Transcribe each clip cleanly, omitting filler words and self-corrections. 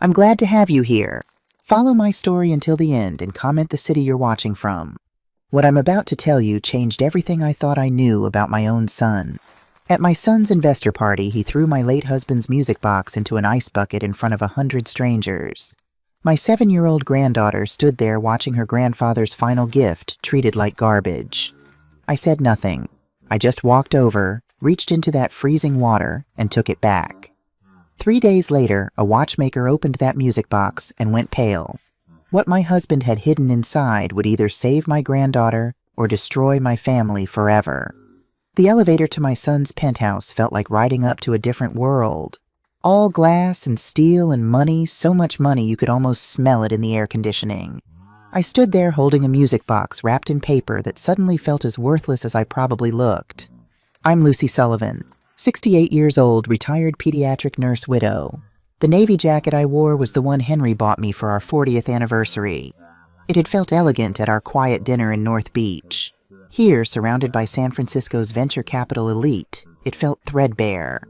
I'm glad to have you here. Follow my story until the end and comment the city you're watching from. What I'm about to tell you changed everything I thought I knew about my own son. At my son's investor party, he threw my late husband's music box into an ice bucket in front of 100 strangers. My 7-year-old granddaughter stood there watching her grandfather's final gift treated like garbage. I said nothing. I just walked over, reached into that freezing water, and took it back. 3 days later, a watchmaker opened that music box and went pale. What my husband had hidden inside would either save my granddaughter or destroy my family forever. The elevator to my son's penthouse felt like riding up to a different world. All glass and steel and money, so much money you could almost smell it in the air conditioning. I stood there holding a music box wrapped in paper that suddenly felt as worthless as I probably looked. I'm Lucy Sullivan, 68 years old, retired pediatric nurse widow. The navy jacket I wore was the one Henry bought me for our 40th anniversary. It had felt elegant at our quiet dinner in North Beach. Here, surrounded by San Francisco's venture capital elite, it felt threadbare.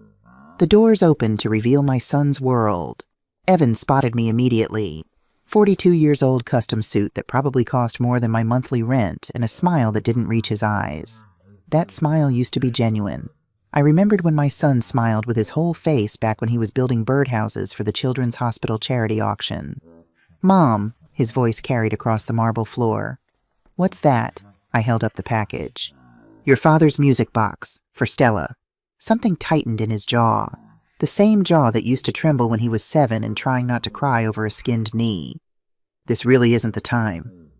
The doors opened to reveal my son's world. Evan spotted me immediately. 42 years old custom suit that probably cost more than my monthly rent, and a smile that didn't reach his eyes. That smile used to be genuine. I remembered when my son smiled with his whole face back when he was building birdhouses for the Children's Hospital charity auction. "Mom," his voice carried across the marble floor. "What's that?" I held up the package. "Your father's music box, for Stella." Something tightened in his jaw. The same jaw that used to tremble when he was 7 and trying not to cry over a skinned knee. "This really isn't the time."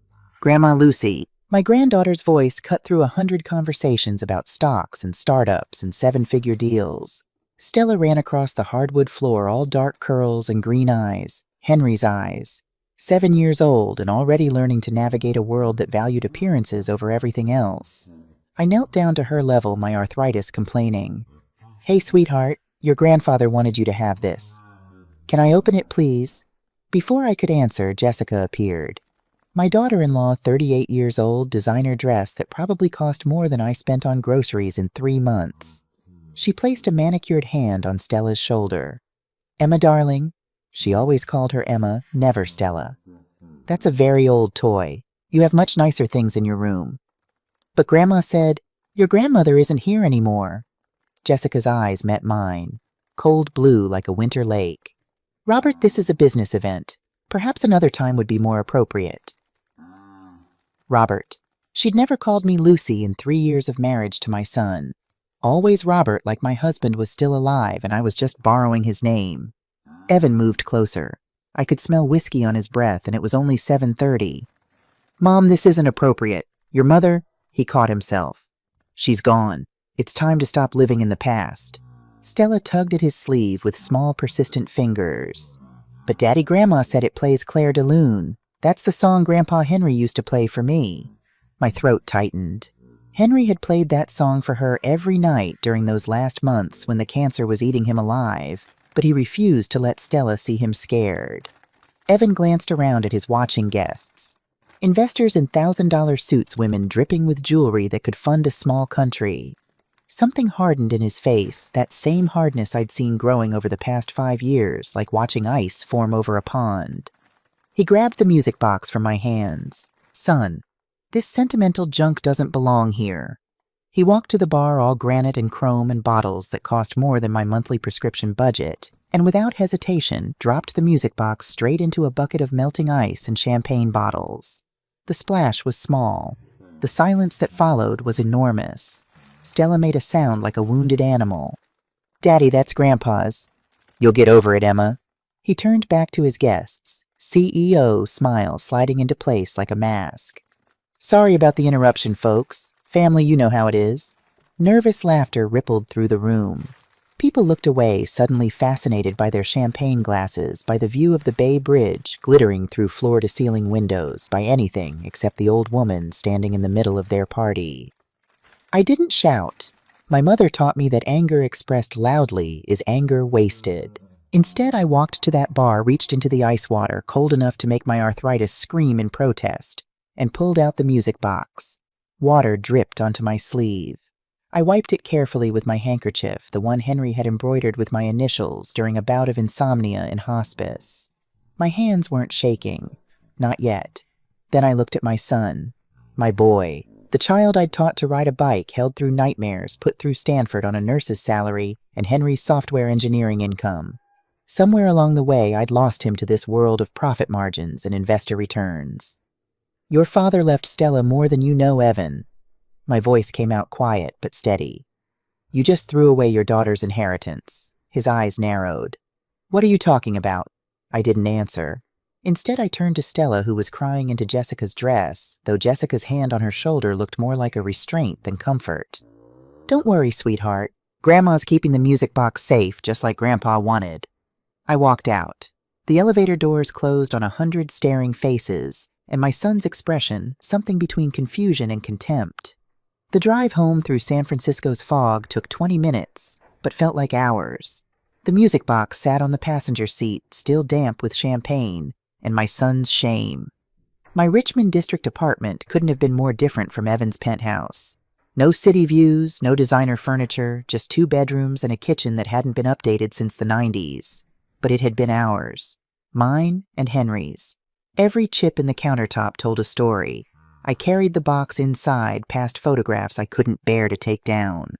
"Grandma Lucy." My granddaughter's voice cut through 100 conversations about stocks and startups and 7-figure deals. Stella ran across the hardwood floor, all dark curls and green eyes, Henry's eyes. 7 years old and already learning to navigate a world that valued appearances over everything else. I knelt down to her level, my arthritis complaining. "Hey, sweetheart, your grandfather wanted you to have this. Can I open it, please?" Before I could answer, Jessica appeared. My daughter-in-law, 38 years old, designer dress that probably cost more than I spent on groceries in 3 months. She placed a manicured hand on Stella's shoulder. "Emma, darling." She always called her Emma, never Stella. "That's a very old toy. You have much nicer things in your room." "But Grandma said, your grandmother isn't here anymore." Jessica's eyes met mine, cold blue like a winter lake. "Robert, this is a business event. Perhaps another time would be more appropriate." Robert. She'd never called me Lucy in 3 years of marriage to my son. Always Robert, like my husband was still alive and I was just borrowing his name. Evan moved closer. I could smell whiskey on his breath, and it was only 7:30. "Mom, this isn't appropriate. Your mother—" He caught himself. "She's gone. It's time to stop living in the past." Stella tugged at his sleeve with small, persistent fingers. "But Daddy Grandma said it plays Claire de Lune. That's the song Grandpa Henry used to play for me." My throat tightened. Henry had played that song for her every night during those last months when the cancer was eating him alive, but he refused to let Stella see him scared. Evan glanced around at his watching guests. Investors in $1,000 suits, women dripping with jewelry that could fund a small country. Something hardened in his face, that same hardness I'd seen growing over the past 5 years, like watching ice form over a pond. He grabbed the music box from my hands. "Son, this sentimental junk doesn't belong here." He walked to the bar, all granite and chrome and bottles that cost more than my monthly prescription budget, and without hesitation dropped the music box straight into a bucket of melting ice and champagne bottles. The splash was small. The silence that followed was enormous. Stella made a sound like a wounded animal. "Daddy, that's Grandpa's." "You'll get over it, Emma." He turned back to his guests, CEO smile sliding into place like a mask. "Sorry about the interruption, folks. Family, you know how it is." Nervous laughter rippled through the room. People looked away, suddenly fascinated by their champagne glasses, by the view of the Bay Bridge glittering through floor-to-ceiling windows, by anything except the old woman standing in the middle of their party. I didn't shout. My mother taught me that anger expressed loudly is anger wasted. Instead, I walked to that bar, reached into the ice water, cold enough to make my arthritis scream in protest, and pulled out the music box. Water dripped onto my sleeve. I wiped it carefully with my handkerchief, the one Henry had embroidered with my initials during a bout of insomnia in hospice. My hands weren't shaking. Not yet. Then I looked at my son. My boy. The child I'd taught to ride a bike, held through nightmares, put through Stanford on a nurse's salary, and Henry's software engineering income. Somewhere along the way, I'd lost him to this world of profit margins and investor returns. Your father left Stella more than you know, Evan. My voice came out quiet but steady. You just threw away your daughter's inheritance. His eyes narrowed. What are you talking about? I didn't answer. Instead, I turned to Stella, who was crying into Jessica's dress, though Jessica's hand on her shoulder looked more like a restraint than comfort. Don't worry, sweetheart. Grandma's keeping the music box safe, just like Grandpa wanted. I walked out. The elevator doors closed on 100 staring faces, and my son's expression, something between confusion and contempt. The drive home through San Francisco's fog took 20 minutes, but felt like hours. The music box sat on the passenger seat, still damp with champagne, and my son's shame. My Richmond district apartment couldn't have been more different from Evan's penthouse. No city views, no designer furniture, just 2 bedrooms and a kitchen that hadn't been updated since the 90s. But it had been ours. Mine and Henry's. Every chip in the countertop told a story. I carried the box inside past photographs I couldn't bear to take down.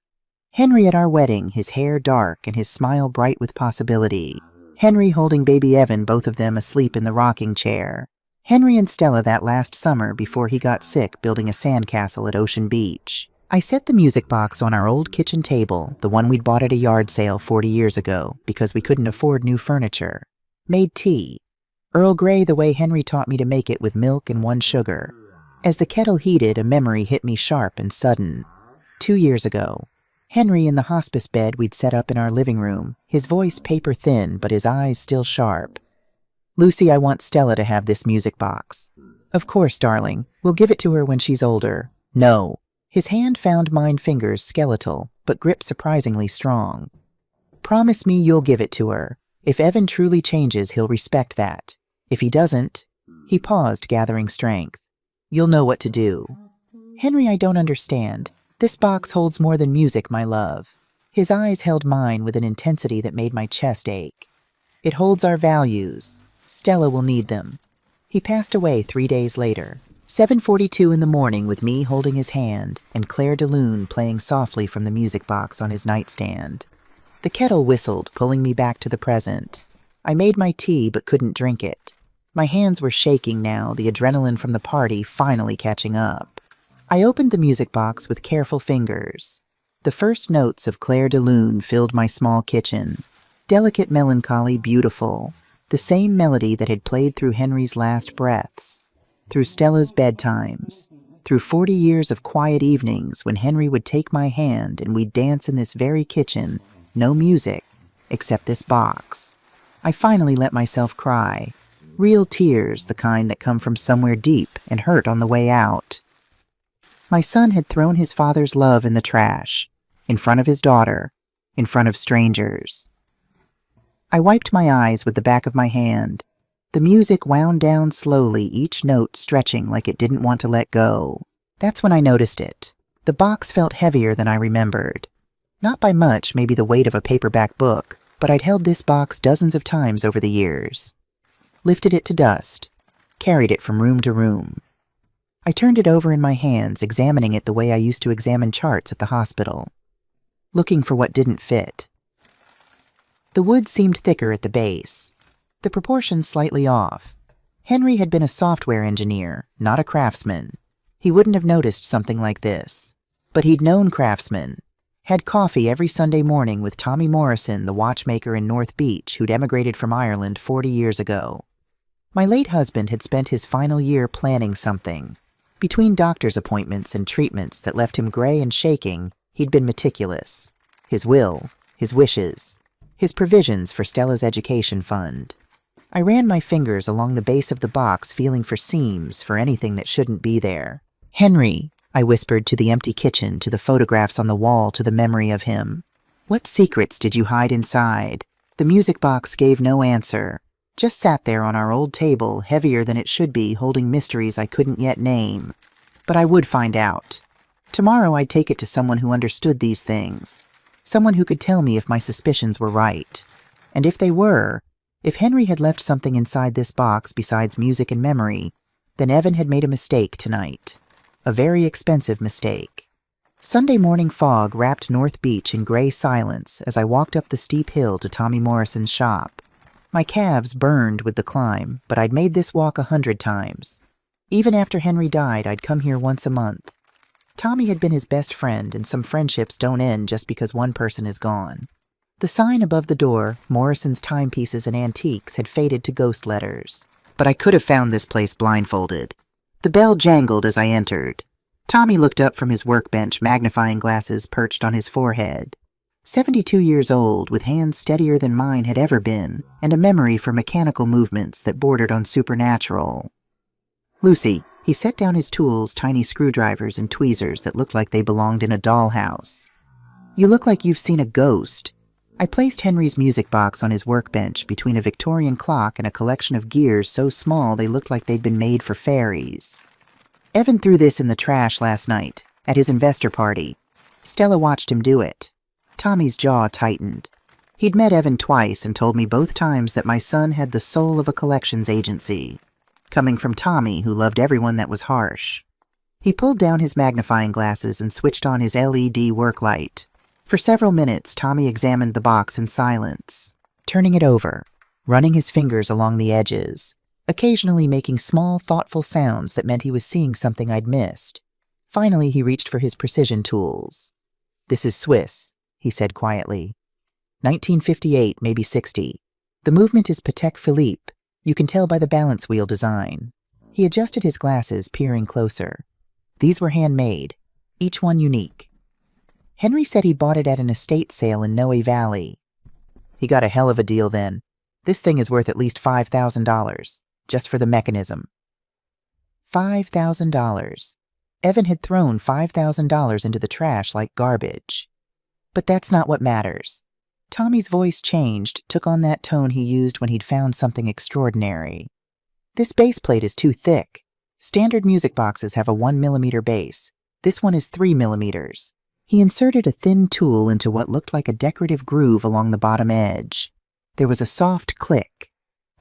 Henry at our wedding, his hair dark and his smile bright with possibility. Henry holding baby Evan, both of them asleep in the rocking chair. Henry and Stella that last summer before he got sick building a sandcastle at Ocean Beach. I set the music box on our old kitchen table, the one we'd bought at a yard sale 40 years ago, because we couldn't afford new furniture. Made tea. Earl Grey the way Henry taught me to make it, with milk and 1 sugar. As the kettle heated, a memory hit me sharp and sudden. 2 years ago. Henry in the hospice bed we'd set up in our living room, his voice paper thin but his eyes still sharp. Lucy, I want Stella to have this music box. Of course, darling. We'll give it to her when she's older. No. His hand found mine fingers skeletal, but grip surprisingly strong. Promise me you'll give it to her. If Evan truly changes, he'll respect that. If he doesn't... He paused, gathering strength. You'll know what to do. Henry, I don't understand. This box holds more than music, my love. His eyes held mine with an intensity that made my chest ache. It holds our values. Stella will need them. He passed away 3 days later. 7:42 in the morning, with me holding his hand and Claire de Lune playing softly from the music box on his nightstand. The kettle whistled, pulling me back to the present. I made my tea but couldn't drink it. My hands were shaking now, the adrenaline from the party finally catching up. I opened the music box with careful fingers. The first notes of Claire de Lune filled my small kitchen. Delicate melancholy, beautiful. The same melody that had played through Henry's last breaths. Through Stella's bedtimes. Through 40 years of quiet evenings when Henry would take my hand and we'd dance in this very kitchen. No music, except this box. I finally let myself cry. Real tears, the kind that come from somewhere deep and hurt on the way out. My son had thrown his father's love in the trash, in front of his daughter, in front of strangers. I wiped my eyes with the back of my hand. The music wound down slowly, each note stretching like it didn't want to let go. That's when I noticed it. The box felt heavier than I remembered. Not by much, maybe the weight of a paperback book, but I'd held this box dozens of times over the years. Lifted it to dust, carried it from room to room. I turned it over in my hands, examining it the way I used to examine charts at the hospital, looking for what didn't fit. The wood seemed thicker at the base, the proportions slightly off. Henry had been a software engineer, not a craftsman. He wouldn't have noticed something like this. But he'd known craftsmen, had coffee every Sunday morning with Tommy Morrison, the watchmaker in North Beach, who'd emigrated from Ireland 40 years ago. My late husband had spent his final year planning something. Between doctor's appointments and treatments that left him gray and shaking, he'd been meticulous. His will, his wishes, his provisions for Stella's education fund. I ran my fingers along the base of the box, feeling for seams, for anything that shouldn't be there. Henry, I whispered to the empty kitchen, to the photographs on the wall, to the memory of him. What secrets did you hide inside? The music box gave no answer. Just sat there on our old table, heavier than it should be, holding mysteries I couldn't yet name. But I would find out. Tomorrow I'd take it to someone who understood these things. Someone who could tell me if my suspicions were right. And if they were, If Henry had left something inside this box besides music and memory, then Evan had made a mistake tonight. A very expensive mistake. Sunday morning fog wrapped North Beach in gray silence as I walked up the steep hill to Tommy Morrison's shop. My calves burned with the climb, but I'd made this walk 100 times. Even after Henry died, I'd come here once a month. Tommy had been his best friend, and some friendships don't end just because one person is gone. The sign above the door, Morrison's Timepieces and Antiques, had faded to ghost letters. But I could have found this place blindfolded. The bell jangled as I entered. Tommy looked up from his workbench, magnifying glasses perched on his forehead. 72 years old, with hands steadier than mine had ever been, and a memory for mechanical movements that bordered on supernatural. "Lucy," he set down his tools, tiny screwdrivers and tweezers that looked like they belonged in a dollhouse. "You look like you've seen a ghost." I placed Henry's music box on his workbench between a Victorian clock and a collection of gears so small they looked like they'd been made for fairies. "Evan threw this in the trash last night, at his investor party. Stella watched him do it." Tommy's jaw tightened. He'd met Evan twice and told me both times that my son had the soul of a collections agency, coming from Tommy, who loved everyone that was harsh. He pulled down his magnifying glasses and switched on his LED work light. For several minutes, Tommy examined the box in silence, turning it over, running his fingers along the edges, occasionally making small, thoughtful sounds that meant he was seeing something I'd missed. Finally, he reached for his precision tools. "This is Swiss," he said quietly. 1958, maybe 60. The movement is Patek Philippe. You can tell by the balance wheel design. He adjusted his glasses, peering closer. These were handmade, each one unique. Henry said he bought it at an estate sale in Noe Valley. He got a hell of a deal then. This thing is worth at least $5,000, just for the mechanism. $5,000. Evan had thrown $5,000 into the trash like garbage. But that's not what matters. Tommy's voice changed, took on that tone he used when he'd found something extraordinary. "This base plate is too thick. Standard music boxes have a 1mm base. This one is 3mm. He inserted a thin tool into what looked like a decorative groove along the bottom edge. There was a soft click.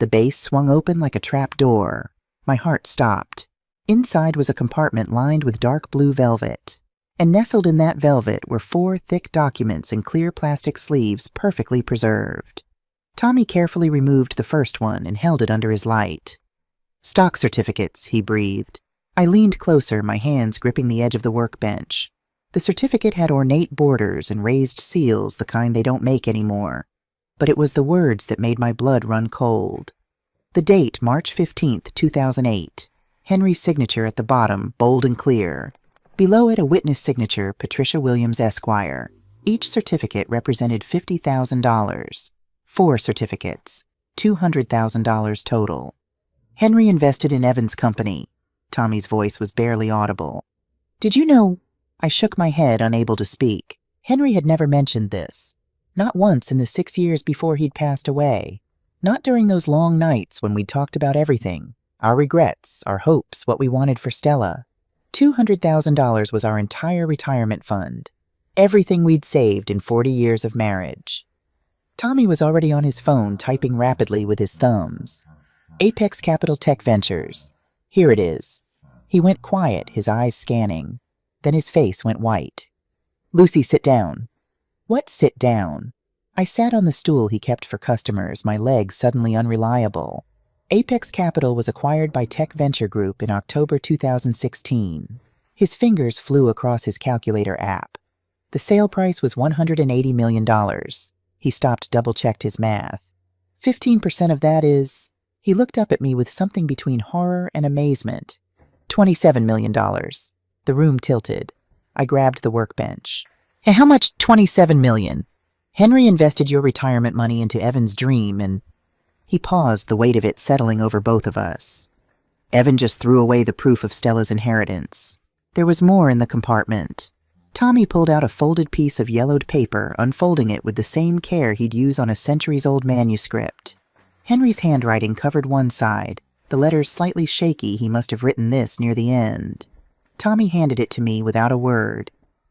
The base swung open like a trap door. My heart stopped. Inside was a compartment lined with dark blue velvet, and nestled in that velvet were 4 thick documents in clear plastic sleeves perfectly preserved. Tommy carefully removed the first one and held it under his light. "Stock certificates," he breathed. I leaned closer, my hands gripping the edge of the workbench. The certificate had ornate borders and raised seals, the kind they don't make anymore. But it was the words that made my blood run cold. The date, March 15th, 2008. Henry's signature at the bottom, bold and clear. Below it, a witness signature, Patricia Williams, Esquire. Each certificate represented $50,000. 4 certificates, $200,000 total. Henry invested in Evan's company. Tommy's voice was barely audible. "Did you know—" I shook my head, unable to speak. Henry had never mentioned this. Not once in the 6 years before he'd passed away. Not during those long nights when we'd talked about everything. Our regrets, our hopes, what we wanted for Stella. $200,000 was our entire retirement fund. Everything we'd saved in 40 years of marriage. Tommy was already on his phone, typing rapidly with his thumbs. "Apex Capital Tech Ventures. Here it is." He went quiet, his eyes scanning. Then his face went white. "Lucy, sit down." "What sit down?" I sat on the stool he kept for customers, my legs suddenly unreliable. Apex Capital was acquired by Tech Venture Group in October 2016. His fingers flew across his calculator app. The sale price was $180 million. He stopped, double-checked his math. 15% of that is... He looked up at me with something between horror and amazement. $27 million. The room tilted. I grabbed the workbench. "Hey, how much? $27 million. Henry invested your retirement money into Evan's dream and..." He paused, the weight of it settling over both of us. "Evan just threw away the proof of Stella's inheritance." There was more in the compartment. Tommy pulled out a folded piece of yellowed paper, unfolding it with the same care he'd use on a centuries-old manuscript. Henry's handwriting covered one side. The letters slightly shaky, he must have written this near the end. Tommy handed it to me without a word.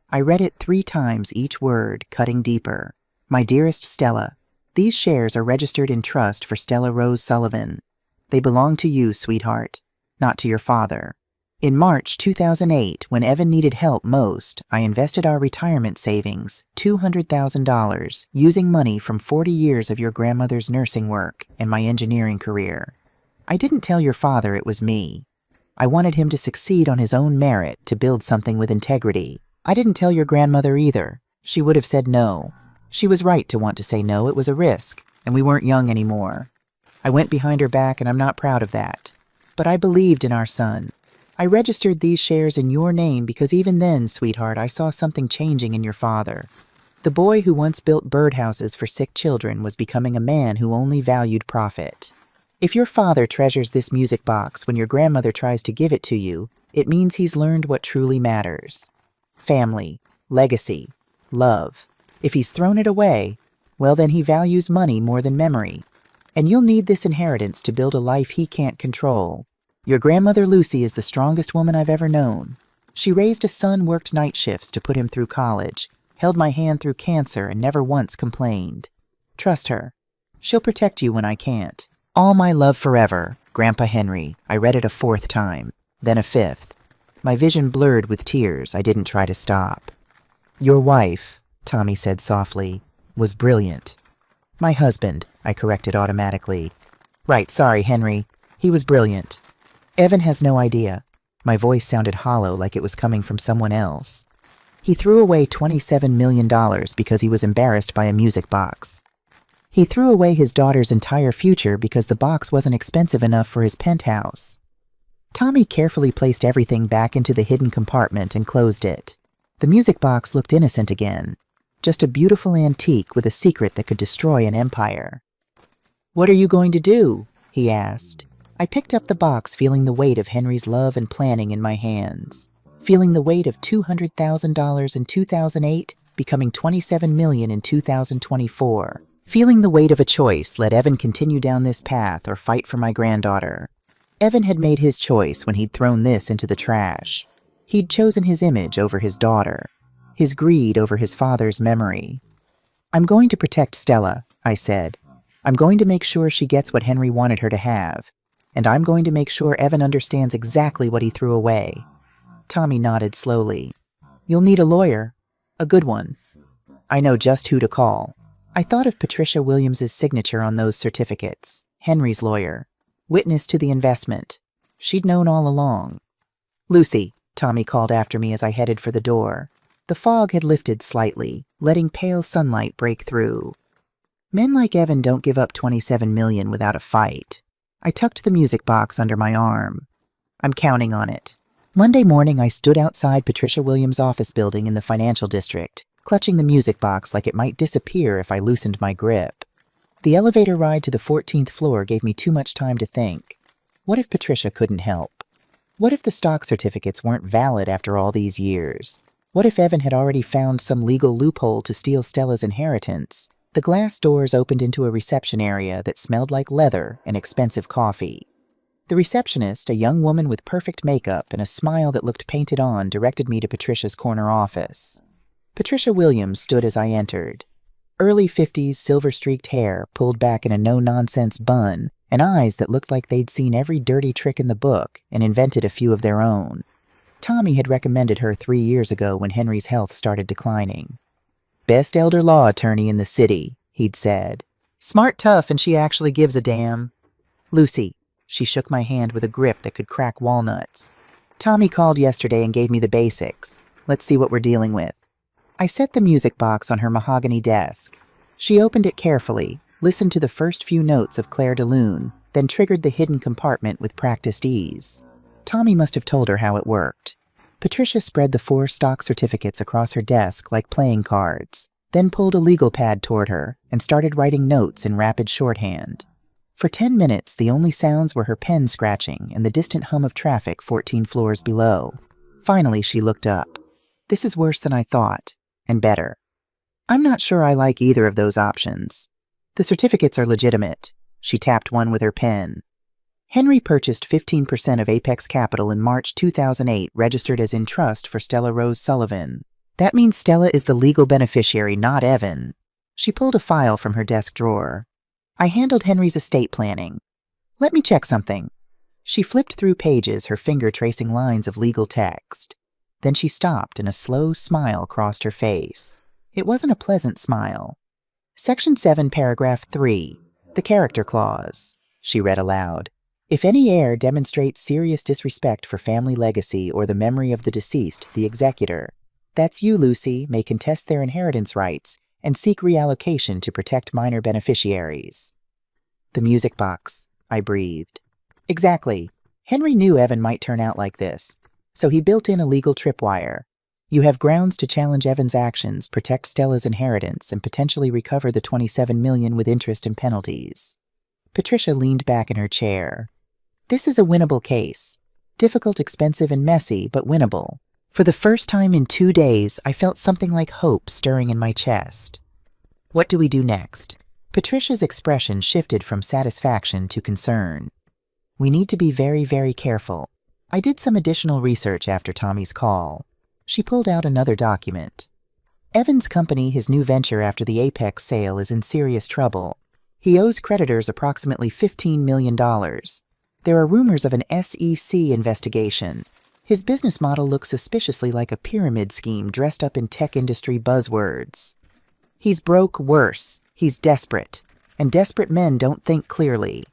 I read it 3 times, each word, cutting deeper. "My dearest Stella, These shares are registered in trust for Stella Rose Sullivan. They belong to you, sweetheart, not to your father. In March 2008, when Evan needed help most, I invested our retirement savings, $200,000, using money from 40 years of your grandmother's nursing work and my engineering career. I didn't tell your father it was me. I wanted him to succeed on his own merit, to build something with integrity. I didn't tell your grandmother either. She would have said no. She was right to want to say no. It was a risk, and we weren't young anymore. I went behind her back, and I'm not proud of that. But I believed in our son. I registered these shares in your name because even then, sweetheart, I saw something changing in your father. The boy who once built birdhouses for sick children was becoming a man who only valued profit. If your father treasures this music box when your grandmother tries to give it to you, it means he's learned what truly matters. Family, legacy, love. If he's thrown it away, well then he values money more than memory. And you'll need this inheritance to build a life he can't control. Your grandmother Lucy is the strongest woman I've ever known. She raised a son, worked night shifts to put him through college, held my hand through cancer, and never once complained. Trust her. She'll protect you when I can't. All my love forever, Grandpa Henry. I read it a 4th time, then a 5th. My vision blurred with tears. I didn't try to stop. Your wife, Tommy said softly, was brilliant. My husband, I corrected automatically. Right, sorry, Henry. He was brilliant. Evan has no idea. My voice sounded hollow, like it was coming from someone else. He threw away $27 million because he was embarrassed by a music box. He threw away his daughter's entire future because the box wasn't expensive enough for his penthouse. Tommy carefully placed everything back into the hidden compartment and closed it. The music box looked innocent again. Just a beautiful antique with a secret that could destroy an empire. "What are you going to do?" he asked. I picked up the box, feeling the weight of Henry's love and planning in my hands. Feeling the weight of $200,000 in 2008, becoming $27 million in 2024. Feeling the weight of a choice: let Evan continue down this path or fight for my granddaughter. Evan had made his choice when he'd thrown this into the trash. He'd chosen his image over his daughter, his greed over his father's memory. "I'm going to protect Stella," I said. "I'm going to make sure she gets what Henry wanted her to have. And I'm going to make sure Evan understands exactly what he threw away." Tommy nodded slowly. "You'll need a lawyer. A good one. I know just who to call." I thought of Patricia Williams's signature on those certificates. Henry's lawyer. Witness to the investment. She'd known all along. "Lucy," Tommy called after me as I headed for the door. The fog had lifted slightly, letting pale sunlight break through. Men like Evan don't give up $27 million without a fight. I tucked the music box under my arm. I'm counting on it. Monday morning, I stood outside Patricia Williams' office building in the financial district, clutching the music box like it might disappear if I loosened my grip. The elevator ride to the 14th floor gave me too much time to think. What if Patricia couldn't help? What if the stock certificates weren't valid after all these years? What if Evan had already found some legal loophole to steal Stella's inheritance? The glass doors opened into a reception area that smelled like leather and expensive coffee. The receptionist, a young woman with perfect makeup and a smile that looked painted on, directed me to Patricia's corner office. Patricia Williams stood as I entered. Early 50s, silver-streaked hair pulled back in a no-nonsense bun, and eyes that looked like they'd seen every dirty trick in the book and invented a few of their own. Tommy had recommended her 3 years ago when Henry's health started declining. "Best elder law attorney in the city," he'd said. "Smart, tough, and she actually gives a damn." "Lucy," she shook my hand with a grip that could crack walnuts. "Tommy called yesterday and gave me the basics. Let's see what we're dealing with." I set the music box on her mahogany desk. She opened it carefully, listened to the first few notes of Claire de Lune, then triggered the hidden compartment with practiced ease. Tommy must have told her how it worked. Patricia spread the 4 stock certificates across her desk like playing cards, then pulled a legal pad toward her and started writing notes in rapid shorthand. For 10 minutes, the only sounds were her pen scratching and the distant hum of traffic 14 floors below. Finally, she looked up. "This is worse than I thought, and better. I'm not sure I like either of those options. The certificates are legitimate." She tapped one with her pen. "Henry purchased 15% of Apex Capital in March 2008, registered as in trust for Stella Rose Sullivan. That means Stella is the legal beneficiary, not Evan." She pulled a file from her desk drawer. I handled Henry's estate planning. Let me check something. She flipped through pages, her finger tracing lines of legal text. Then she stopped and a slow smile crossed her face. It wasn't a pleasant smile. Section 7, paragraph 3, the character clause. She read aloud. If any heir demonstrates serious disrespect for family legacy or the memory of the deceased, the executor, that's you, Lucy, may contest their inheritance rights and seek reallocation to protect minor beneficiaries. The music box, I breathed. Exactly. Henry knew Evan might turn out like this, so he built in a legal tripwire. You have grounds to challenge Evan's actions, protect Stella's inheritance, and potentially recover the $27 million with interest and penalties. Patricia leaned back in her chair. This is a winnable case. Difficult, expensive, and messy, but winnable. For the first time in 2 days, I felt something like hope stirring in my chest. What do we do next? Patricia's expression shifted from satisfaction to concern. We need to be very, very careful. I did some additional research after Tommy's call. She pulled out another document. Evan's company, his new venture after the Apex sale, is in serious trouble. He owes creditors approximately $15 million. There are rumors of an SEC investigation. His business model looks suspiciously like a pyramid scheme dressed up in tech industry buzzwords. He's broke worse. He's desperate. And desperate men don't think clearly.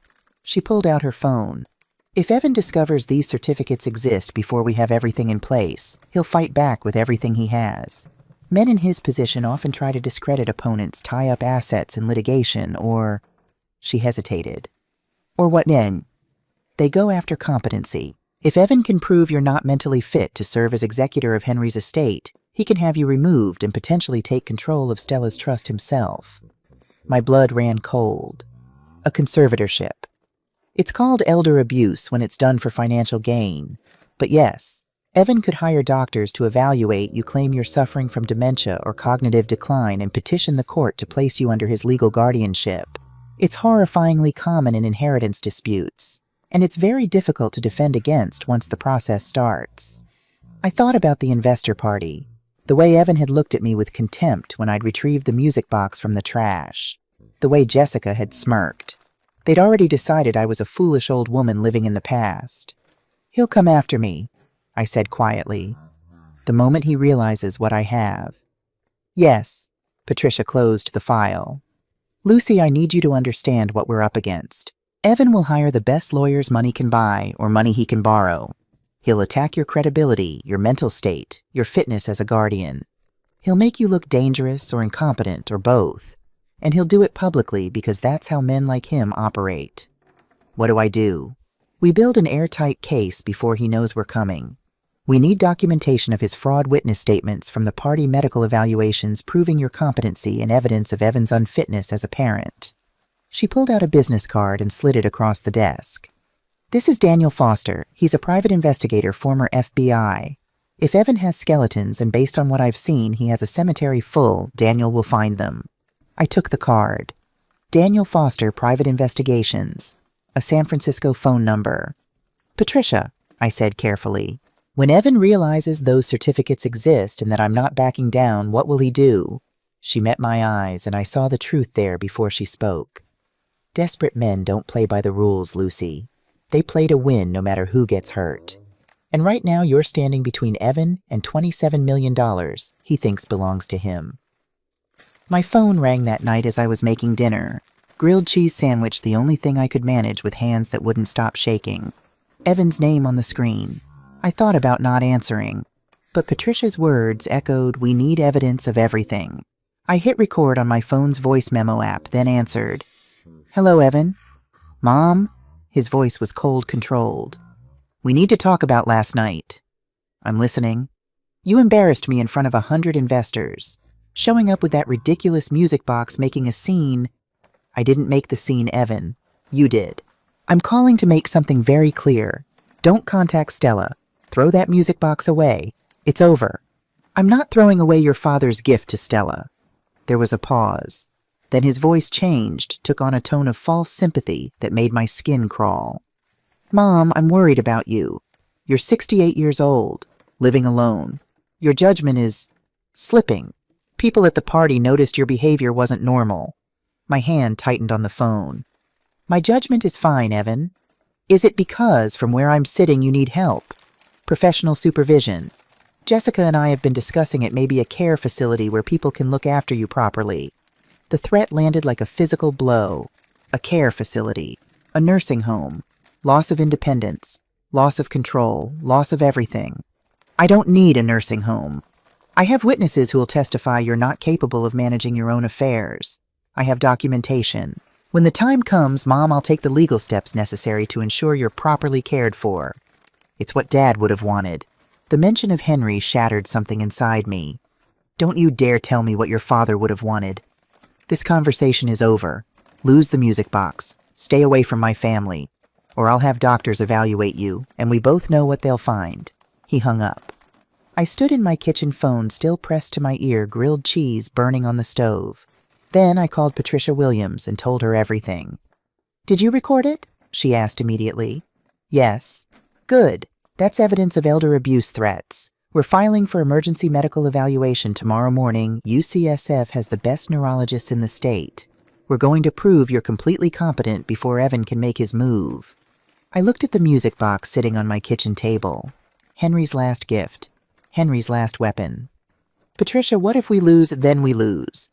She pulled out her phone. If Evan discovers these certificates exist before we have everything in place, he'll fight back with everything he has. Men in his position often try to discredit opponents, tie up assets in litigation, or... She hesitated. Or what then? They go after competency. If Evan can prove you're not mentally fit to serve as executor of Henry's estate, he can have you removed and potentially take control of Stella's trust himself. My blood ran cold. A conservatorship. It's called elder abuse when it's done for financial gain. But yes, Evan could hire doctors to evaluate you, claim you're suffering from dementia or cognitive decline, and petition the court to place you under his legal guardianship. It's horrifyingly common in inheritance disputes, and it's very difficult to defend against once the process starts. I thought about the investor party, the way Evan had looked at me with contempt when I'd retrieved the music box from the trash, the way Jessica had smirked. They'd already decided I was a foolish old woman living in the past. He'll come after me, I said quietly, the moment he realizes what I have. Yes, Patricia closed the file. Lucy, I need you to understand what we're up against. Evan will hire the best lawyers money can buy or money he can borrow. He'll attack your credibility, your mental state, your fitness as a guardian. He'll make you look dangerous or incompetent or both. And he'll do it publicly because that's how men like him operate. What do? We build an airtight case before he knows we're coming. We need documentation of his fraud witness statements from the party medical evaluations proving your competency and evidence of Evan's unfitness as a parent. She pulled out a business card and slid it across the desk. This is Daniel Foster. He's a private investigator, former FBI. If Evan has skeletons, and based on what I've seen, he has a cemetery full, Daniel will find them. I took the card. Daniel Foster, Private Investigations. A San Francisco phone number. Patricia, I said carefully, when Evan realizes those certificates exist and that I'm not backing down, what will he do? She met my eyes, and I saw the truth there before she spoke. Desperate men don't play by the rules, Lucy. They play to win no matter who gets hurt. And right now you're standing between Evan and $27 million he thinks belongs to him. My phone rang that night as I was making dinner. Grilled cheese sandwich, the only thing I could manage with hands that wouldn't stop shaking. Evan's name on the screen. I thought about not answering, but Patricia's words echoed, "We need evidence of everything." I hit record on my phone's voice memo app, then answered. "Hello, Evan." "Mom?" His voice was cold, controlled. "We need to talk about last night." "I'm listening." "You embarrassed me in front of 100 investors. Showing up with that ridiculous music box, making a scene." "I didn't make the scene, Evan. You did. I'm calling to make something very clear. Don't contact Stella. Throw that music box away. It's over. I'm not throwing away your father's gift to Stella." There was a pause. Then his voice changed, took on a tone of false sympathy that made my skin crawl. "Mom, I'm worried about you. You're 68 years old, living alone. Your judgment is slipping. People at the party noticed your behavior wasn't normal. My hand tightened on the phone. My judgment is fine, Evan. Is it because from where I'm sitting you need help? Professional supervision. Jessica and I have been discussing it may be a care facility where people can look after you properly. The threat landed like a physical blow. A care facility. A nursing home. Loss of independence. Loss of control. Loss of everything. I don't need a nursing home. I have witnesses who will testify you're not capable of managing your own affairs. I have documentation. When the time comes, Mom, I'll take the legal steps necessary to ensure you're properly cared for. It's what Dad would have wanted. The mention of Henry shattered something inside me. Don't you dare tell me what your father would have wanted. This conversation is over. Lose the music box. Stay away from my family. Or I'll have doctors evaluate you, and we both know what they'll find. He hung up. I stood in my kitchen phone, still pressed to my ear, grilled cheese burning on the stove. Then I called Patricia Williams and told her everything. Did you record it? She asked immediately. Yes. Good. That's evidence of elder abuse threats. We're filing for emergency medical evaluation tomorrow morning. UCSF has the best neurologists in the state. We're going to prove you're completely competent before Evan can make his move. I looked at the music box sitting on my kitchen table. Henry's last gift. Henry's last weapon. Patricia, what if we lose, then we lose?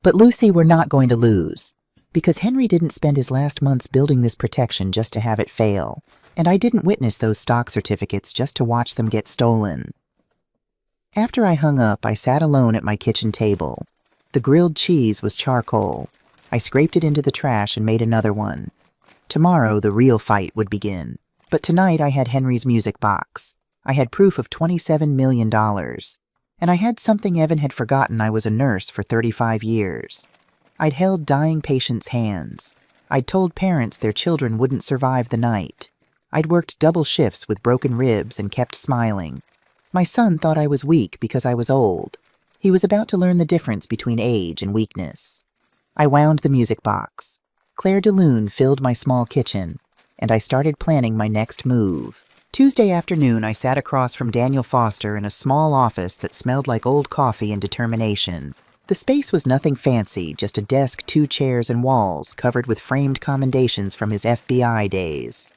But Lucy, we're not going to lose. Because Henry didn't spend his last months building this protection just to have it fail. And I didn't witness those stock certificates just to watch them get stolen. After I hung up, I sat alone at my kitchen table. The grilled cheese was charcoal. I scraped it into the trash and made another one. Tomorrow, the real fight would begin. But tonight, I had Henry's music box. I had proof of $27 million. And I had something Evan had forgotten. I was a nurse for 35 years. I'd held dying patients' hands. I'd told parents their children wouldn't survive the night. I'd worked double shifts with broken ribs and kept smiling. My son thought I was weak because I was old. He was about to learn the difference between age and weakness. I wound the music box. Claire de Lune filled my small kitchen, and I started planning my next move. Tuesday afternoon, I sat across from Daniel Foster in a small office that smelled like old coffee and determination. The space was nothing fancy, just a desk, 2 chairs, and walls covered with framed commendations from his FBI days.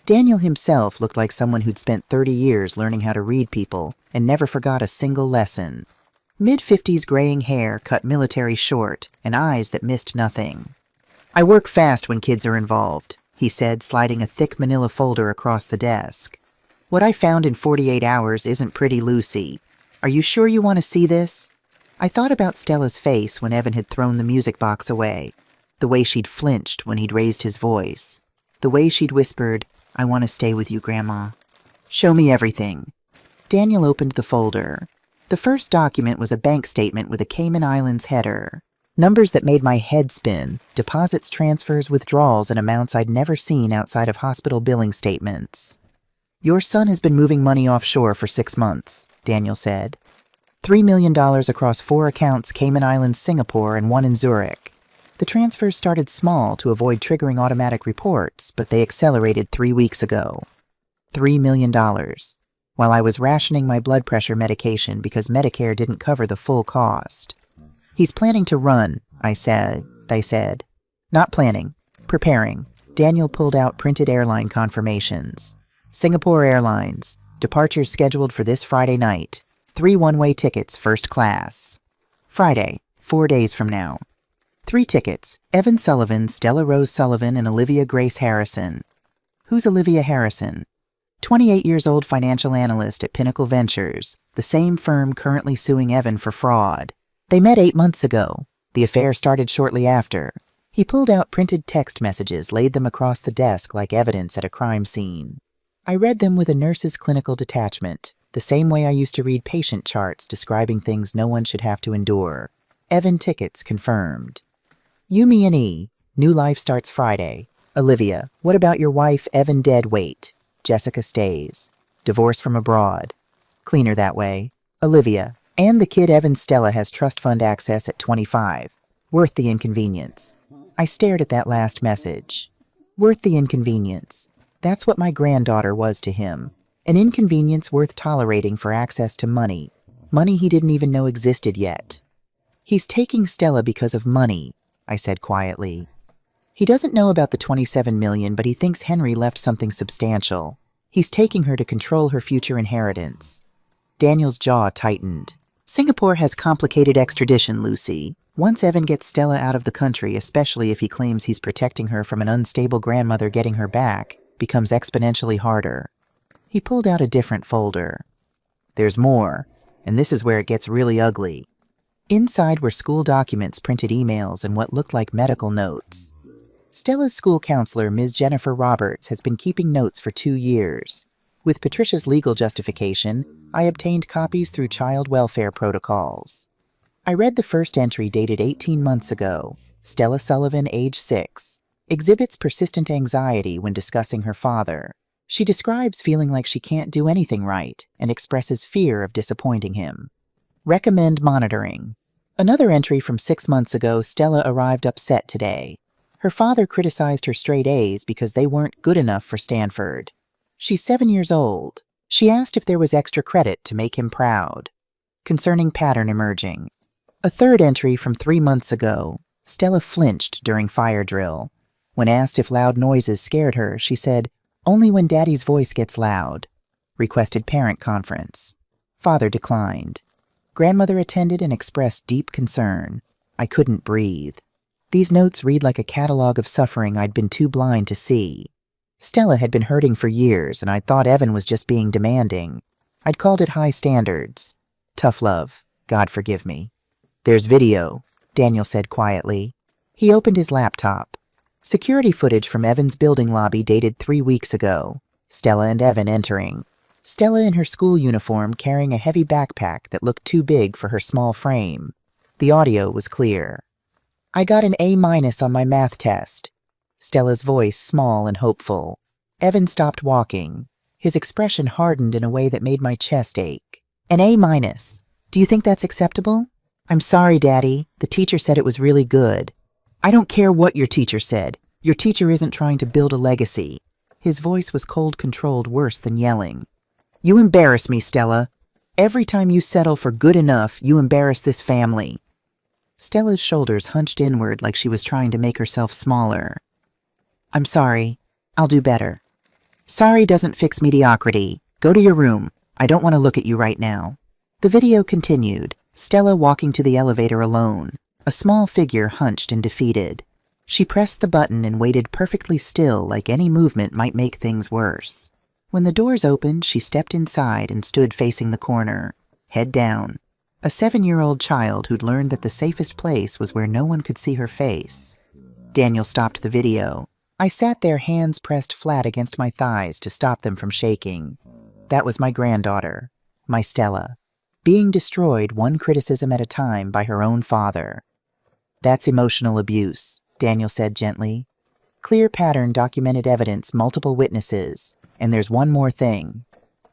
Daniel himself looked like someone who'd spent 30 years learning how to read people and never forgot a single lesson. Mid-50s graying hair cut military short and eyes that missed nothing. I work fast when kids are involved, he said, sliding a thick manila folder across the desk. What I found in 48 hours isn't pretty, Lucy. Are you sure you want to see this? I thought about Stella's face when Evan had thrown the music box away, the way she'd flinched when he'd raised his voice, the way she'd whispered, I want to stay with you, Grandma. Show me everything. Daniel opened the folder. The first document was a bank statement with a Cayman Islands header. Numbers that made my head spin, deposits, transfers, withdrawals, and amounts I'd never seen outside of hospital billing statements. Your son has been moving money offshore for 6 months, Daniel said. $3 million across 4 accounts, Cayman Islands, Singapore, and 1 in Zurich. The transfers started small to avoid triggering automatic reports, but they accelerated 3 weeks ago. $3 million, while I was rationing my blood pressure medication because Medicare didn't cover the full cost. He's planning to run, I said. Not planning. Preparing. Daniel pulled out printed airline confirmations. Singapore Airlines. Departures scheduled for this Friday night. 3 one-way tickets, first class. Friday, 4 days from now. 3 tickets, Evan Sullivan, Stella Rose Sullivan, and Olivia Grace Harrison. Who's Olivia Harrison? 28 years old financial analyst at Pinnacle Ventures, the same firm currently suing Evan for fraud. They met 8 months ago. The affair started shortly after. He pulled out printed text messages, laid them across the desk like evidence at a crime scene. I read them with a nurse's clinical detachment, the same way I used to read patient charts describing things no one should have to endure. Evan tickets confirmed. Yumi and E. New life starts Friday. Olivia, what about your wife, Evan dead weight? Jessica stays. Divorce from abroad. Cleaner that way. Olivia, and the kid Evan Stella has trust fund access at 25. Worth the inconvenience. I stared at that last message. Worth the inconvenience. That's what my granddaughter was to him. An inconvenience worth tolerating for access to money. Money he didn't even know existed yet. He's taking Stella because of money, I said quietly. He doesn't know about the $27 million, but he thinks Henry left something substantial. He's taking her to control her future inheritance. Daniel's jaw tightened. Singapore has complicated extradition, Lucy. Once Evan gets Stella out of the country, especially if he claims he's protecting her from an unstable grandmother getting her back, becomes exponentially harder. He pulled out a different folder. There's more, and this is where it gets really ugly. Inside were school documents, printed emails, and what looked like medical notes. Stella's school counselor, Ms. Jennifer Roberts, has been keeping notes for 2 years. With Patricia's legal justification, I obtained copies through child welfare protocols. I read the first entry dated 18 months ago. Stella Sullivan, age 6, exhibits persistent anxiety when discussing her father. She describes feeling like she can't do anything right and expresses fear of disappointing him. Recommend monitoring. Another entry from 6 months ago, Stella arrived upset today. Her father criticized her straight A's because they weren't good enough for Stanford. She's 7 years old. She asked if there was extra credit to make him proud. Concerning pattern emerging. A third entry from 3 months ago. Stella flinched during fire drill. When asked if loud noises scared her, she said, "Only when Daddy's voice gets loud." Requested parent conference. Father declined. Grandmother attended and expressed deep concern. I couldn't breathe. These notes read like a catalog of suffering I'd been too blind to see. Stella had been hurting for years, and I thought Evan was just being demanding. I'd called it high standards. Tough love. God forgive me. There's video, Daniel said quietly. He opened his laptop. Security footage from Evan's building lobby dated 3 weeks ago. Stella and Evan entering. Stella in her school uniform carrying a heavy backpack that looked too big for her small frame. The audio was clear. I got an A- on my math test. Stella's voice small and hopeful. Evan stopped walking. His expression hardened in a way that made my chest ache. An A-. Do you think that's acceptable? I'm sorry, Daddy. The teacher said it was really good. I don't care what your teacher said. Your teacher isn't trying to build a legacy. His voice was cold-controlled, worse than yelling. You embarrass me, Stella. Every time you settle for good enough, you embarrass this family. Stella's shoulders hunched inward like she was trying to make herself smaller. I'm sorry. I'll do better. Sorry doesn't fix mediocrity. Go to your room. I don't want to look at you right now. The video continued, Stella walking to the elevator alone, a small figure hunched and defeated. She pressed the button and waited perfectly still, like any movement might make things worse. When the doors opened, she stepped inside and stood facing the corner, head down. A 7-year-old child who'd learned that the safest place was where no one could see her face. Daniel stopped the video. I sat there, hands pressed flat against my thighs to stop them from shaking. That was my granddaughter, my Stella, being destroyed one criticism at a time by her own father. That's emotional abuse, Daniel said gently. Clear pattern, documented evidence, multiple witnesses, and there's one more thing.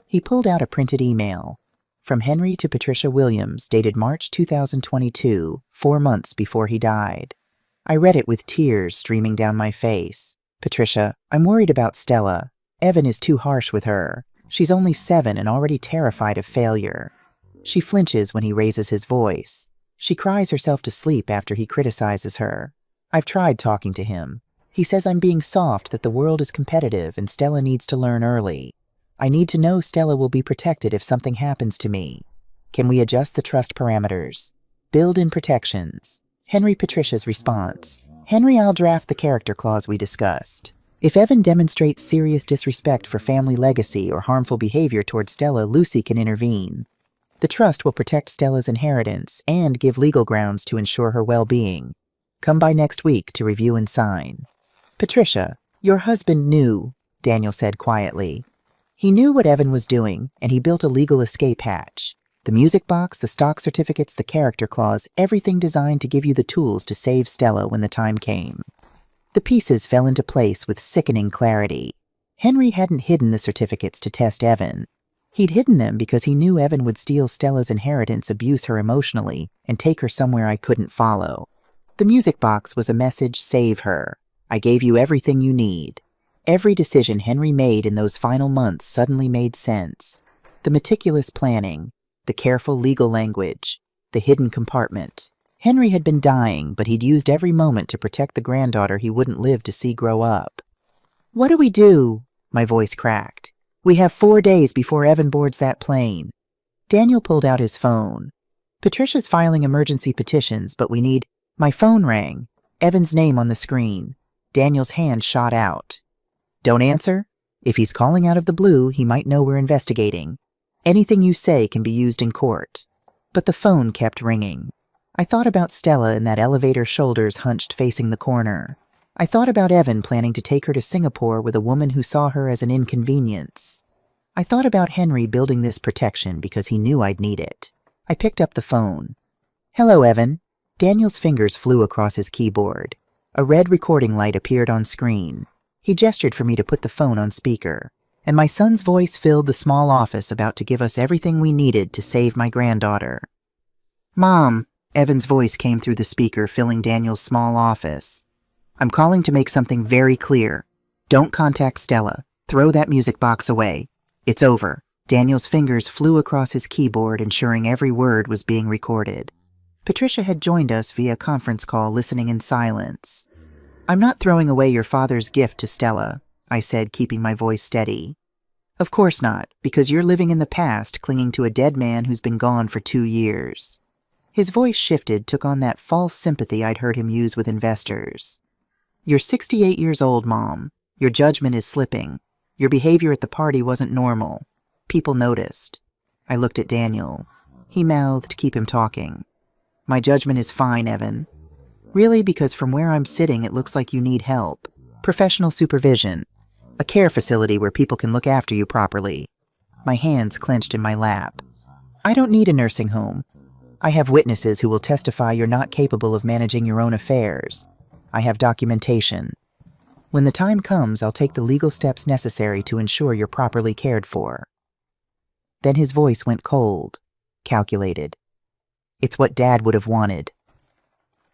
He pulled out a printed email. From Henry to Patricia Williams, dated March 2022, 4 months before he died. I read it with tears streaming down my face. Patricia, I'm worried about Stella. Evan is too harsh with her. She's only 7 and already terrified of failure. She flinches when he raises his voice. She cries herself to sleep after he criticizes her. I've tried talking to him. He says I'm being soft, that the world is competitive and Stella needs to learn early. I need to know Stella will be protected if something happens to me. Can we adjust the trust parameters? Build in protections. Henry. Patricia's response. Henry, I'll draft the character clause we discussed. If Evan demonstrates serious disrespect for family legacy or harmful behavior toward Stella, Lucy can intervene. The trust will protect Stella's inheritance and give legal grounds to ensure her well-being. Come by next week to review and sign. Patricia, your husband knew, Daniel said quietly. He knew what Evan was doing, and he built a legal escape hatch. The music box, the stock certificates, the character clause, everything designed to give you the tools to save Stella when the time came. The pieces fell into place with sickening clarity. Henry hadn't hidden the certificates to test Evan. He'd hidden them because he knew Evan would steal Stella's inheritance, abuse her emotionally, and take her somewhere I couldn't follow. The music box was a message: save her. I gave you everything you need. Every decision Henry made in those final months suddenly made sense. The meticulous planning, the careful legal language, the hidden compartment. Henry had been dying, but he'd used every moment to protect the granddaughter he wouldn't live to see grow up. "What do we do?" My voice cracked. "We have 4 days before Evan boards that plane." Daniel pulled out his phone. "Patricia's filing emergency petitions, but we need—" My phone rang. Evan's name on the screen. Daniel's hand shot out. "Don't answer? If he's calling out of the blue, he might know we're investigating. Anything you say can be used in court." But the phone kept ringing. I thought about Stella in that elevator, shoulders hunched facing the corner. I thought about Evan planning to take her to Singapore with a woman who saw her as an inconvenience. I thought about Henry building this protection because he knew I'd need it. I picked up the phone. "Hello, Evan." Daniel's fingers flew across his keyboard. A red recording light appeared on screen. He gestured for me to put the phone on speaker, and my son's voice filled the small office about to give us everything we needed to save my granddaughter. "Mom," Evan's voice came through the speaker, filling Daniel's small office. "I'm calling to make something very clear. Don't contact Stella. Throw that music box away. It's over." Daniel's fingers flew across his keyboard, ensuring every word was being recorded. Patricia had joined us via conference call, listening in silence. "I'm not throwing away your father's gift to Stella," I said, keeping my voice steady. "Of course not, because you're living in the past, clinging to a dead man who's been gone for 2 years. His voice shifted, took on that false sympathy I'd heard him use with investors. "You're 68 years old, Mom. Your judgment is slipping. Your behavior at the party wasn't normal. People noticed." I looked at Daniel. He mouthed, "Keep him talking." "My judgment is fine, Evan." "Really? Because from where I'm sitting, it looks like you need help. Professional supervision. A care facility where people can look after you properly." My hands clenched in my lap. "I don't need a nursing home. I have witnesses who will testify you're not capable of managing your own affairs. I have documentation. When the time comes, I'll take the legal steps necessary to ensure you're properly cared for." Then his voice went cold, calculated. "It's what Dad would have wanted."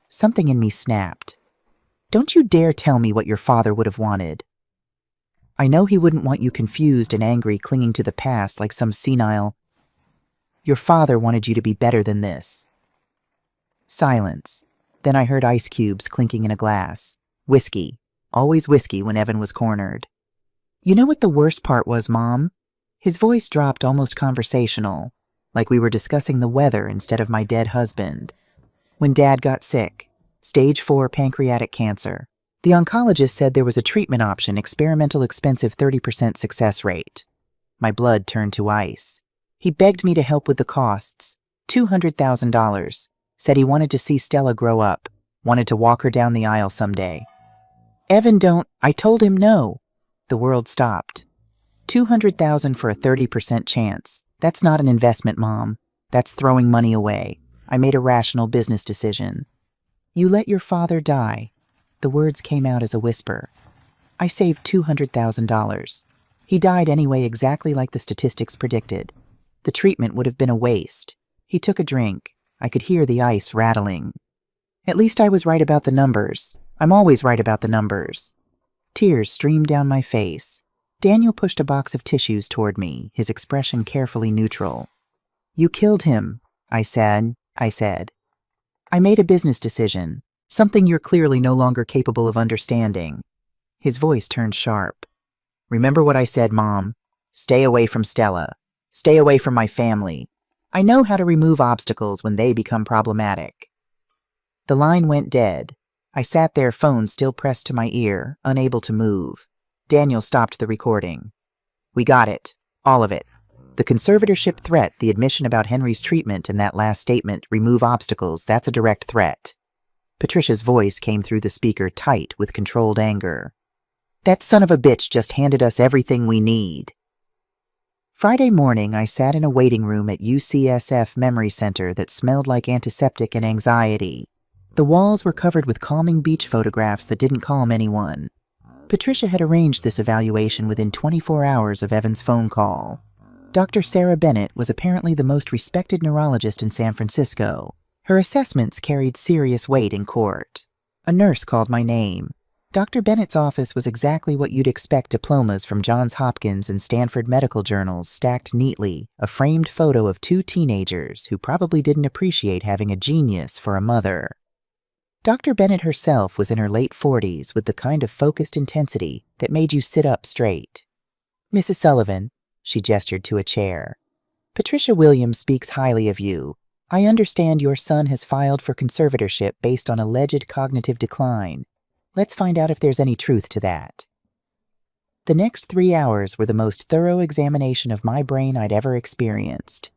Something in me snapped. "Don't you dare tell me what your father would have wanted. I know he wouldn't want you confused and angry, clinging to the past like some senile. Your father wanted you to be better than this." Silence. Then I heard ice cubes clinking in a glass. Whiskey. Always whiskey when Evan was cornered. "You know what the worst part was, Mom?" His voice dropped almost conversational, like we were discussing the weather instead of my dead husband. "When Dad got sick, stage 4 pancreatic cancer. The oncologist said there was a treatment option, experimental, expensive, 30% success rate." My blood turned to ice. "He begged me to help with the costs. $200,000. Said he wanted to see Stella grow up, wanted to walk her down the aisle someday." "Evan, don't—" I told him no. The world stopped. $200,000 for a 30% chance. That's not an investment, Mom. That's throwing money away. I made a rational business decision. "You let your father die." The words came out as a whisper. "I saved $200,000. He died anyway, exactly like the statistics predicted. The treatment would have been a waste." He took a drink. I could hear the ice rattling. "At least I was right about the numbers. I'm always right about the numbers." Tears streamed down my face. Daniel pushed a box of tissues toward me, his expression carefully neutral. "You killed him," I said. "I made a business decision, something you're clearly no longer capable of understanding." His voice turned sharp. "Remember what I said, Mom. Stay away from Stella. Stay away from my family. I know how to remove obstacles when they become problematic." The line went dead. I sat there, phone still pressed to my ear, unable to move. Daniel stopped the recording. "We got it. All of it. The conservatorship threat, the admission about Henry's treatment, and that last statement, remove obstacles, that's a direct threat." Patricia's voice came through the speaker, tight with controlled anger. "That son of a bitch just handed us everything we need." Friday morning, I sat in a waiting room at UCSF Memory Center that smelled like antiseptic and anxiety. The walls were covered with calming beach photographs that didn't calm anyone. Patricia had arranged this evaluation within 24 hours of Evan's phone call. Dr. Sarah Bennett was apparently the most respected neurologist in San Francisco. Her assessments carried serious weight in court. A nurse called my name. Dr. Bennett's office was exactly what you'd expect diplomas from Johns Hopkins and Stanford medical journals stacked neatly, a framed photo of two teenagers who probably didn't appreciate having a genius for a mother. Dr. Bennett herself was in her late 40s with the kind of focused intensity that made you sit up straight. "Mrs. Sullivan," she gestured to a chair, "Patricia Williams speaks highly of you. I understand your son has filed for conservatorship based on alleged cognitive decline. Let's find out if there's any truth to that." The next 3 hours were the most thorough examination of my brain I'd ever experienced.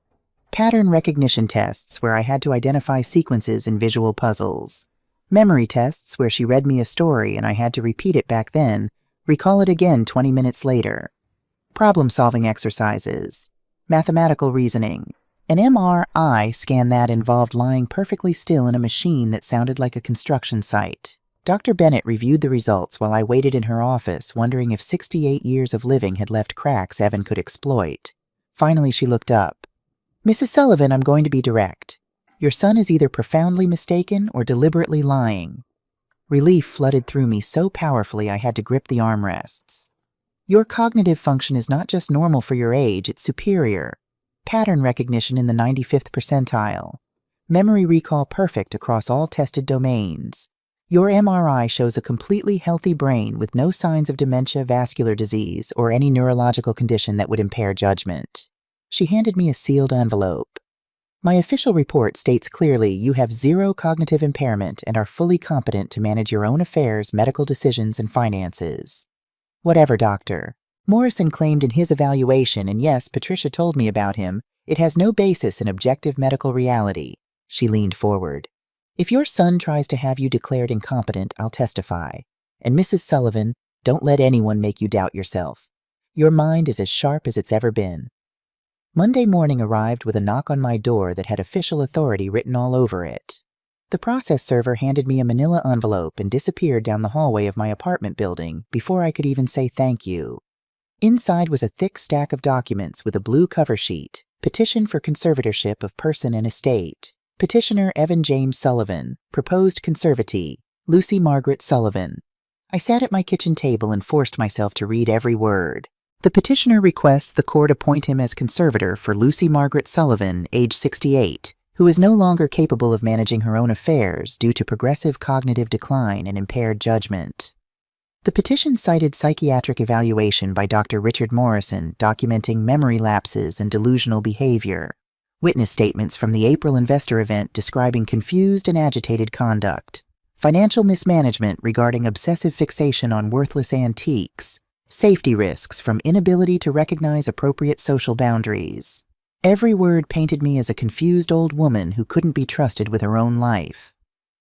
Pattern recognition tests where I had to identify sequences in visual puzzles. Memory tests where she read me a story and I had to repeat it back then, recall it again 20 minutes later. Problem-solving exercises. Mathematical reasoning. An MRI scan that involved lying perfectly still in a machine that sounded like a construction site. Dr. Bennett reviewed the results while I waited in her office, wondering if 68 years of living had left cracks Evan could exploit. Finally, she looked up. "Mrs. Sullivan, I'm going to be direct. Your son is either profoundly mistaken or deliberately lying." Relief flooded through me so powerfully I had to grip the armrests. "Your cognitive function is not just normal for your age, it's superior. Pattern recognition in the 95th percentile. Memory recall perfect across all tested domains. Your MRI shows a completely healthy brain with no signs of dementia, vascular disease, or any neurological condition that would impair judgment." She handed me a sealed envelope. "My official report states clearly you have zero cognitive impairment and are fully competent to manage your own affairs, medical decisions, and finances." "Whatever, doctor." Morrison claimed in his evaluation, and yes, Patricia told me about him, it has no basis in objective medical reality. She leaned forward. "If your son tries to have you declared incompetent, I'll testify. And Mrs. Sullivan, don't let anyone make you doubt yourself. Your mind is as sharp as it's ever been." Monday morning arrived with a knock on my door that had official authority written all over it. The process server handed me a manila envelope and disappeared down the hallway of my apartment building before I could even say thank you. Inside was a thick stack of documents with a blue cover sheet, petition for conservatorship of person and estate. Petitioner Evan James Sullivan, proposed conservatee, Lucy Margaret Sullivan. I sat at my kitchen table and forced myself to read every word. The petitioner requests the court appoint him as conservator for Lucy Margaret Sullivan, age 68, who is no longer capable of managing her own affairs due to progressive cognitive decline and impaired judgment. The petition cited psychiatric evaluation by Dr. Richard Morrison documenting memory lapses and delusional behavior. Witness statements from the April investor event describing confused and agitated conduct, financial mismanagement regarding obsessive fixation on worthless antiques, safety risks from inability to recognize appropriate social boundaries. Every word painted me as a confused old woman who couldn't be trusted with her own life.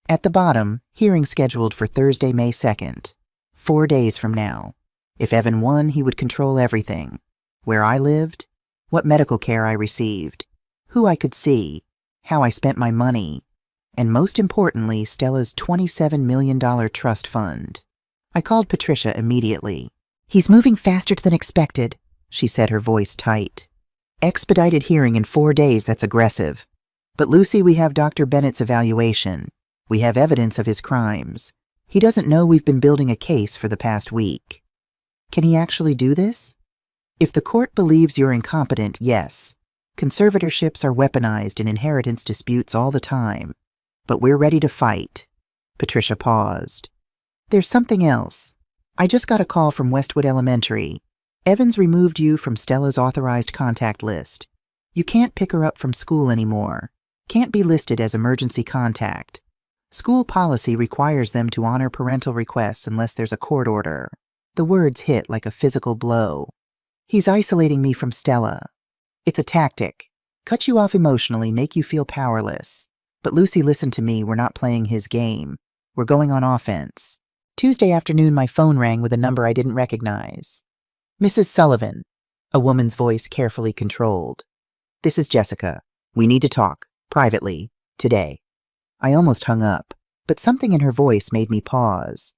At the bottom, hearing scheduled for Thursday, May 2nd, 4 days from now. If Evan won, he would control everything. Where I lived, what medical care I received, who I could see, how I spent my money, and most importantly, Stella's $27 million trust fund. I called Patricia immediately. "He's moving faster than expected," she said, her voice tight. "Expedited hearing in 4 days, that's aggressive. But Lucy, we have Dr. Bennett's evaluation. We have evidence of his crimes. He doesn't know we've been building a case for the past week. Can he actually do this? If the court believes you're incompetent, yes. Conservatorships are weaponized in inheritance disputes all the time. But we're ready to fight." Patricia paused. "There's something else. I just got a call from Westwood Elementary. Evans removed you from Stella's authorized contact list. You can't pick her up from school anymore. Can't be listed as emergency contact. School policy requires them to honor parental requests unless there's a court order." The words hit like a physical blow. "He's isolating me from Stella. It's a tactic. Cut you off emotionally, make you feel powerless. But Lucy, listen to me, we're not playing his game. We're going on offense." Tuesday afternoon, my phone rang with a number I didn't recognize. "Mrs. Sullivan," a woman's voice carefully controlled. "This is Jessica. We need to talk, privately, today." I almost hung up, but something in her voice made me pause.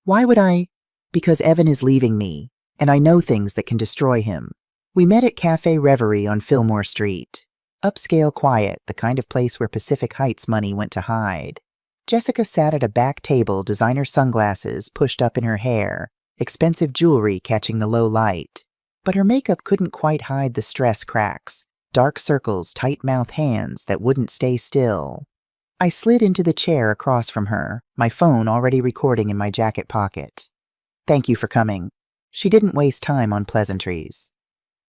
"Why would I?" "Because Evan is leaving me, and I know things that can destroy him. We met at Cafe Reverie on Fillmore Street. Upscale quiet, the kind of place where Pacific Heights money went to hide. Jessica sat at a back table, designer sunglasses pushed up in her hair, expensive jewelry catching the low light. But her makeup couldn't quite hide the stress cracks, dark circles, tight-mouthed hands that wouldn't stay still. I slid into the chair across from her, my phone already recording in my jacket pocket. "Thank you for coming." She didn't waste time on pleasantries.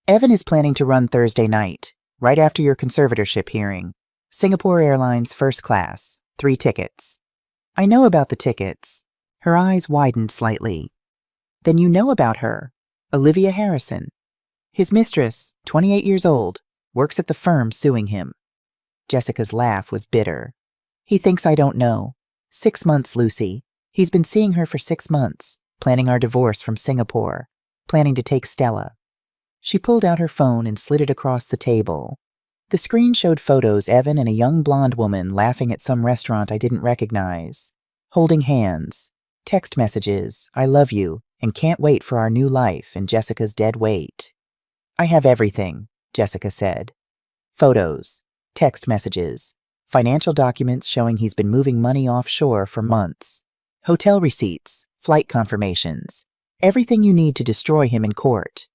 "Evan is planning to run Thursday night, right after your conservatorship hearing. Singapore Airlines first class, 3 tickets. "I know about the tickets." Her eyes widened slightly. "Then you know about her. Olivia Harrison. His mistress, 28 years old, works at the firm suing him." Jessica's laugh was bitter. "He thinks I don't know. 6 months, Lucy. He's been seeing her for 6 months, planning our divorce from Singapore, planning to take Stella." She pulled out her phone and slid it across the table. The screen showed photos Evan and a young blonde woman laughing at some restaurant I didn't recognize, holding hands, text messages, "I love you, and can't wait for our new life," and Jessica's dead weight. "I have everything," Jessica said. Photos, text messages, financial documents showing he's been moving money offshore for months, hotel receipts, flight confirmations, everything you need to destroy him in court.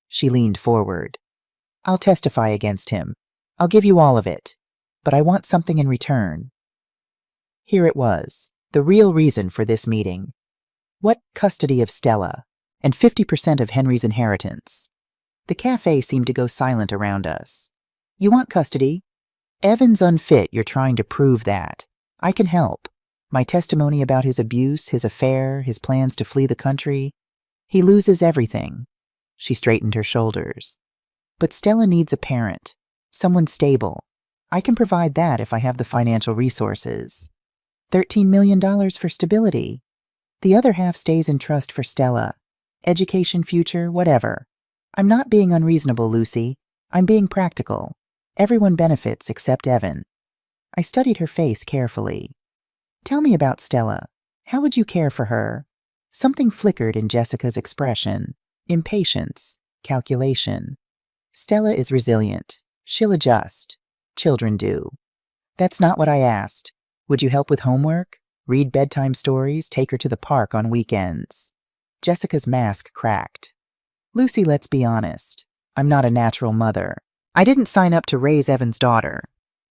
She leaned forward. "I'll testify against him. I'll give you all of it. But I want something in return." Here it was, the real reason for this meeting. What custody of Stella, and 50% of Henry's inheritance. The cafe seemed to go silent around us. "You want custody? Evan's unfit, you're trying to prove that. I can help. My testimony about his abuse, his affair, his plans to flee the country. He loses everything." She straightened her shoulders. "But Stella needs a parent, someone stable. I can provide that if I have the financial resources. $13 million for stability. The other half stays in trust for Stella. Education, future, whatever. I'm not being unreasonable, Lucy. I'm being practical. Everyone benefits except Evan." I studied her face carefully. "Tell me about Stella. How would you care for her?" Something flickered in Jessica's expression. Impatience, calculation. "Stella is resilient. She'll adjust. Children do." "That's not what I asked. Would you help with homework? Read bedtime stories? Take her to the park on weekends?" Jessica's mask cracked. "Lucy, let's be honest. I'm not a natural mother. I didn't sign up to raise Evan's daughter.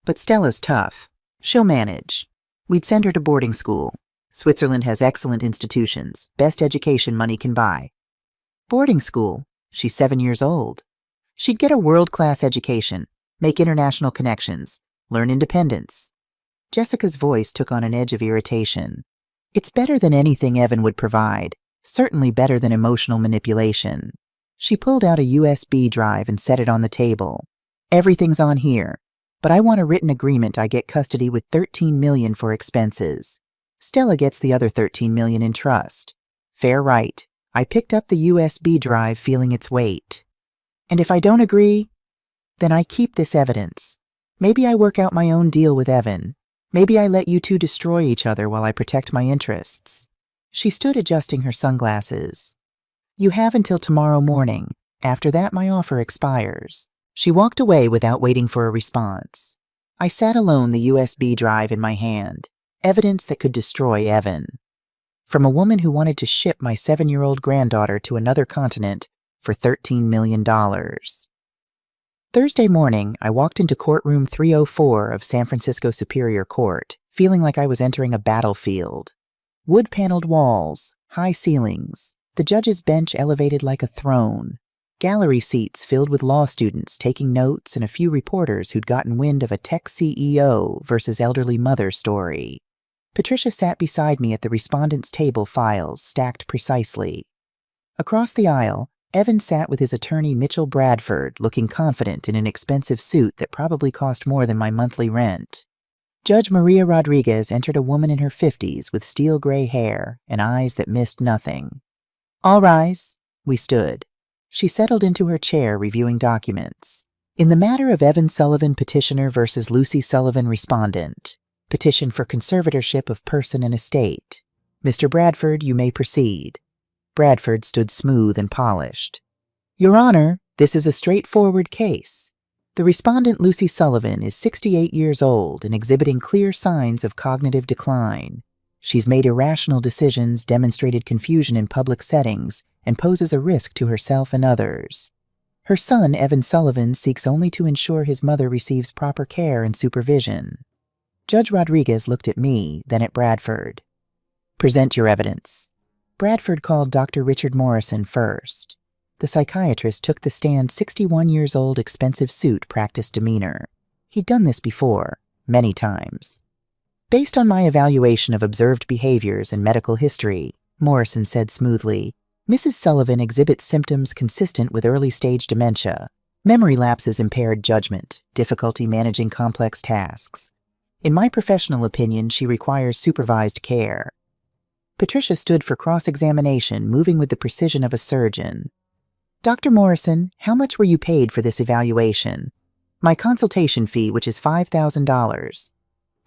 But Stella's tough. She'll manage. We'd send her to boarding school. Switzerland has excellent institutions, best education money can buy." "Boarding school? She's 7 years old. She'd get a world-class education, make international connections, learn independence." Jessica's voice took on an edge of irritation. "It's better than anything Evan would provide, certainly better than emotional manipulation." She pulled out a USB drive and set it on the table. "Everything's on here, but I want a written agreement I get custody with $13 million for expenses. Stella gets the other $13 million in trust. Fair right. I picked up the USB drive feeling its weight. And if I don't agree, then I keep this evidence. Maybe I work out my own deal with Evan. Maybe I let you two destroy each other while I protect my interests." She stood adjusting her sunglasses. "You have until tomorrow morning. After that, my offer expires." She walked away without waiting for a response. I sat alone, the USB drive in my hand, evidence that could destroy Evan. From a woman who wanted to ship my 7-year-old granddaughter to another continent for $13 million. Thursday morning, I walked into courtroom 304 of San Francisco Superior Court, feeling like I was entering a battlefield. Wood-paneled walls, high ceilings, the judge's bench elevated like a throne, gallery seats filled with law students taking notes and a few reporters who'd gotten wind of a tech CEO versus elderly mother story. Patricia sat beside me at the respondent's table, files stacked precisely. Across the aisle, Evan sat with his attorney Mitchell Bradford, looking confident in an expensive suit that probably cost more than my monthly rent. Judge Maria Rodriguez entered a woman in her 50s with steel gray hair and eyes that missed nothing. "All rise." We stood. She settled into her chair, reviewing documents. "In the matter of Evan Sullivan petitioner versus Lucy Sullivan respondent, petition for conservatorship of person and estate. Mr. Bradford, you may proceed." Bradford stood smooth and polished. "Your Honor, this is a straightforward case. The respondent, Lucy Sullivan, is 68 years old and exhibiting clear signs of cognitive decline. She's made irrational decisions, demonstrated confusion in public settings, and poses a risk to herself and others. Her son, Evan Sullivan, seeks only to ensure his mother receives proper care and supervision. Judge Rodriguez looked at me, then at Bradford. Present your evidence. Bradford called Dr. Richard Morrison first. The psychiatrist took the stand, 61 years old, expensive suit, practiced demeanor. He'd done this before, many times. Based on my evaluation of observed behaviors and medical history, Morrison said smoothly, Mrs. Sullivan exhibits symptoms consistent with early-stage dementia. Memory lapses, impaired judgment, difficulty managing complex tasks. In my professional opinion, she requires supervised care. Patricia stood for cross-examination, moving with the precision of a surgeon. Dr. Morrison, how much were you paid for this evaluation? My consultation fee, which is $5,000.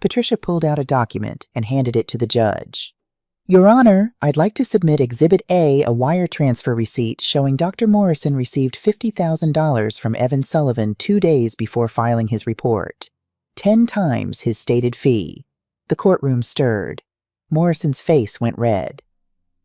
Patricia pulled out a document and handed it to the judge. Your Honor, I'd like to submit Exhibit A, a wire transfer receipt showing Dr. Morrison received $50,000 from Evan Sullivan 2 days before filing his report. 10 times his stated fee. The courtroom stirred. Morrison's face went red.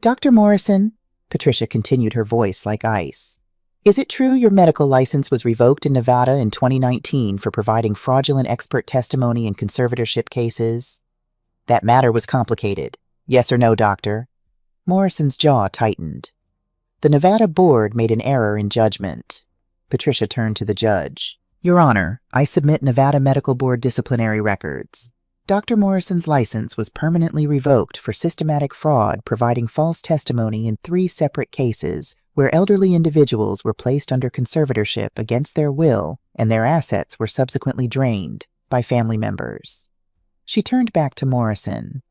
Dr. Morrison, Patricia continued, her voice like ice. Is it true your medical license was revoked in Nevada in 2019 for providing fraudulent expert testimony in conservatorship cases? That matter was complicated. Yes or no, doctor? Morrison's jaw tightened. The Nevada board made an error in judgment. Patricia turned to the judge. Your Honor, I submit Nevada Medical Board disciplinary records. Dr. Morrison's license was permanently revoked for systematic fraud, providing false testimony in 3 separate cases where elderly individuals were placed under conservatorship against their will and their assets were subsequently drained by family members. She turned back to Morrison.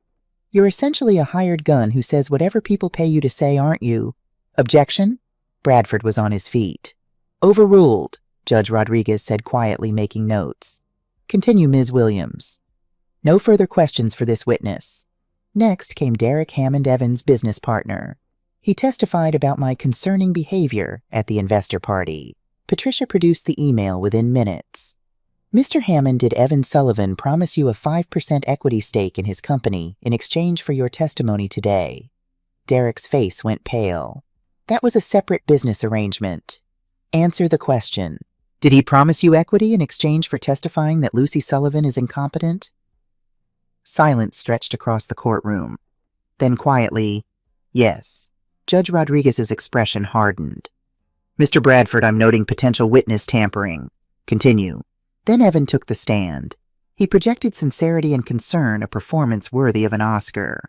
You're essentially a hired gun who says whatever people pay you to say, aren't you? Objection? Bradford was on his feet. Overruled, Judge Rodriguez said quietly, making notes. Continue, Ms. Williams. No further questions for this witness. Next came Derek Hammond, Evans' business partner. He testified about my concerning behavior at the investor party. Patricia produced the email within minutes. Mr. Hammond, did Evan Sullivan promise you a 5% equity stake in his company in exchange for your testimony today? Derek's face went pale. That was a separate business arrangement. Answer the question. Did he promise you equity in exchange for testifying that Lucy Sullivan is incompetent? Silence stretched across the courtroom. Then quietly, yes. Judge Rodriguez's expression hardened. Mr. Bradford, I'm noting potential witness tampering. Continue. Then Evan took the stand. He projected sincerity and concern, a performance worthy of an Oscar.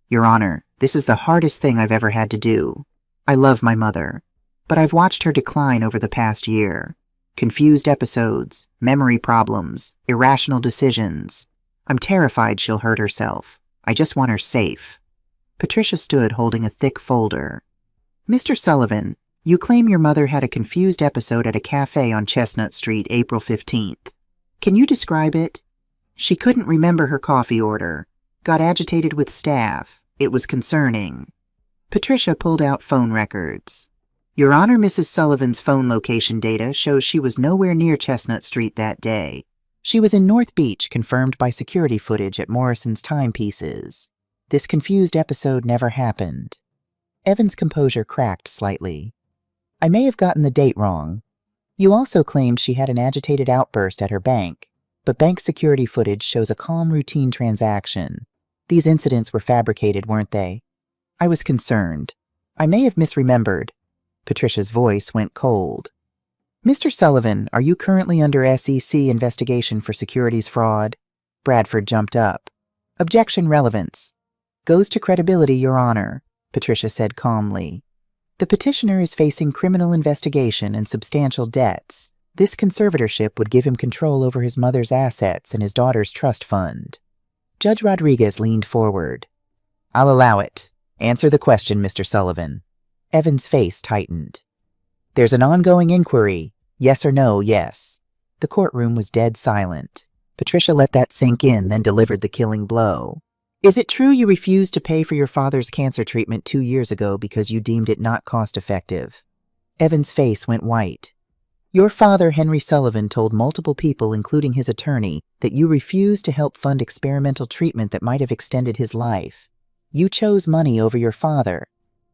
Your Honor, this is the hardest thing I've ever had to do. I love my mother, but I've watched her decline over the past year. Confused episodes, memory problems, irrational decisions. I'm terrified she'll hurt herself. I just want her safe. Patricia stood holding a thick folder. Mr. Sullivan, you claim your mother had a confused episode at a cafe on Chestnut Street, April 15th. Can you describe it? She couldn't remember her coffee order. Got agitated with staff. It was concerning. Patricia pulled out phone records. Your Honor, Mrs. Sullivan's phone location data shows she was nowhere near Chestnut Street that day. She was in North Beach, confirmed by security footage at Morrison's timepieces. This confused episode never happened. Evan's composure cracked slightly. I may have gotten the date wrong. You also claimed she had an agitated outburst at her bank, but bank security footage shows a calm, routine transaction. These incidents were fabricated, weren't they? I was concerned. I may have misremembered. Patricia's voice went cold. Mr. Sullivan, are you currently under SEC investigation for securities fraud? Bradford jumped up. Objection, relevance. Goes to credibility, Your Honor, Patricia said calmly. The petitioner is facing criminal investigation and substantial debts. This conservatorship would give him control over his mother's assets and his daughter's trust fund. Judge Rodriguez leaned forward. I'll allow it. Answer the question, Mr. Sullivan. Evan's face tightened. There's an ongoing inquiry. Yes or no, yes. The courtroom was dead silent. Patricia let that sink in, then delivered the killing blow. Is it true you refused to pay for your father's cancer treatment 2 years ago because you deemed it not cost-effective? Evan's face went white. Your father, Henry Sullivan, told multiple people, including his attorney, that you refused to help fund experimental treatment that might have extended his life. You chose money over your father,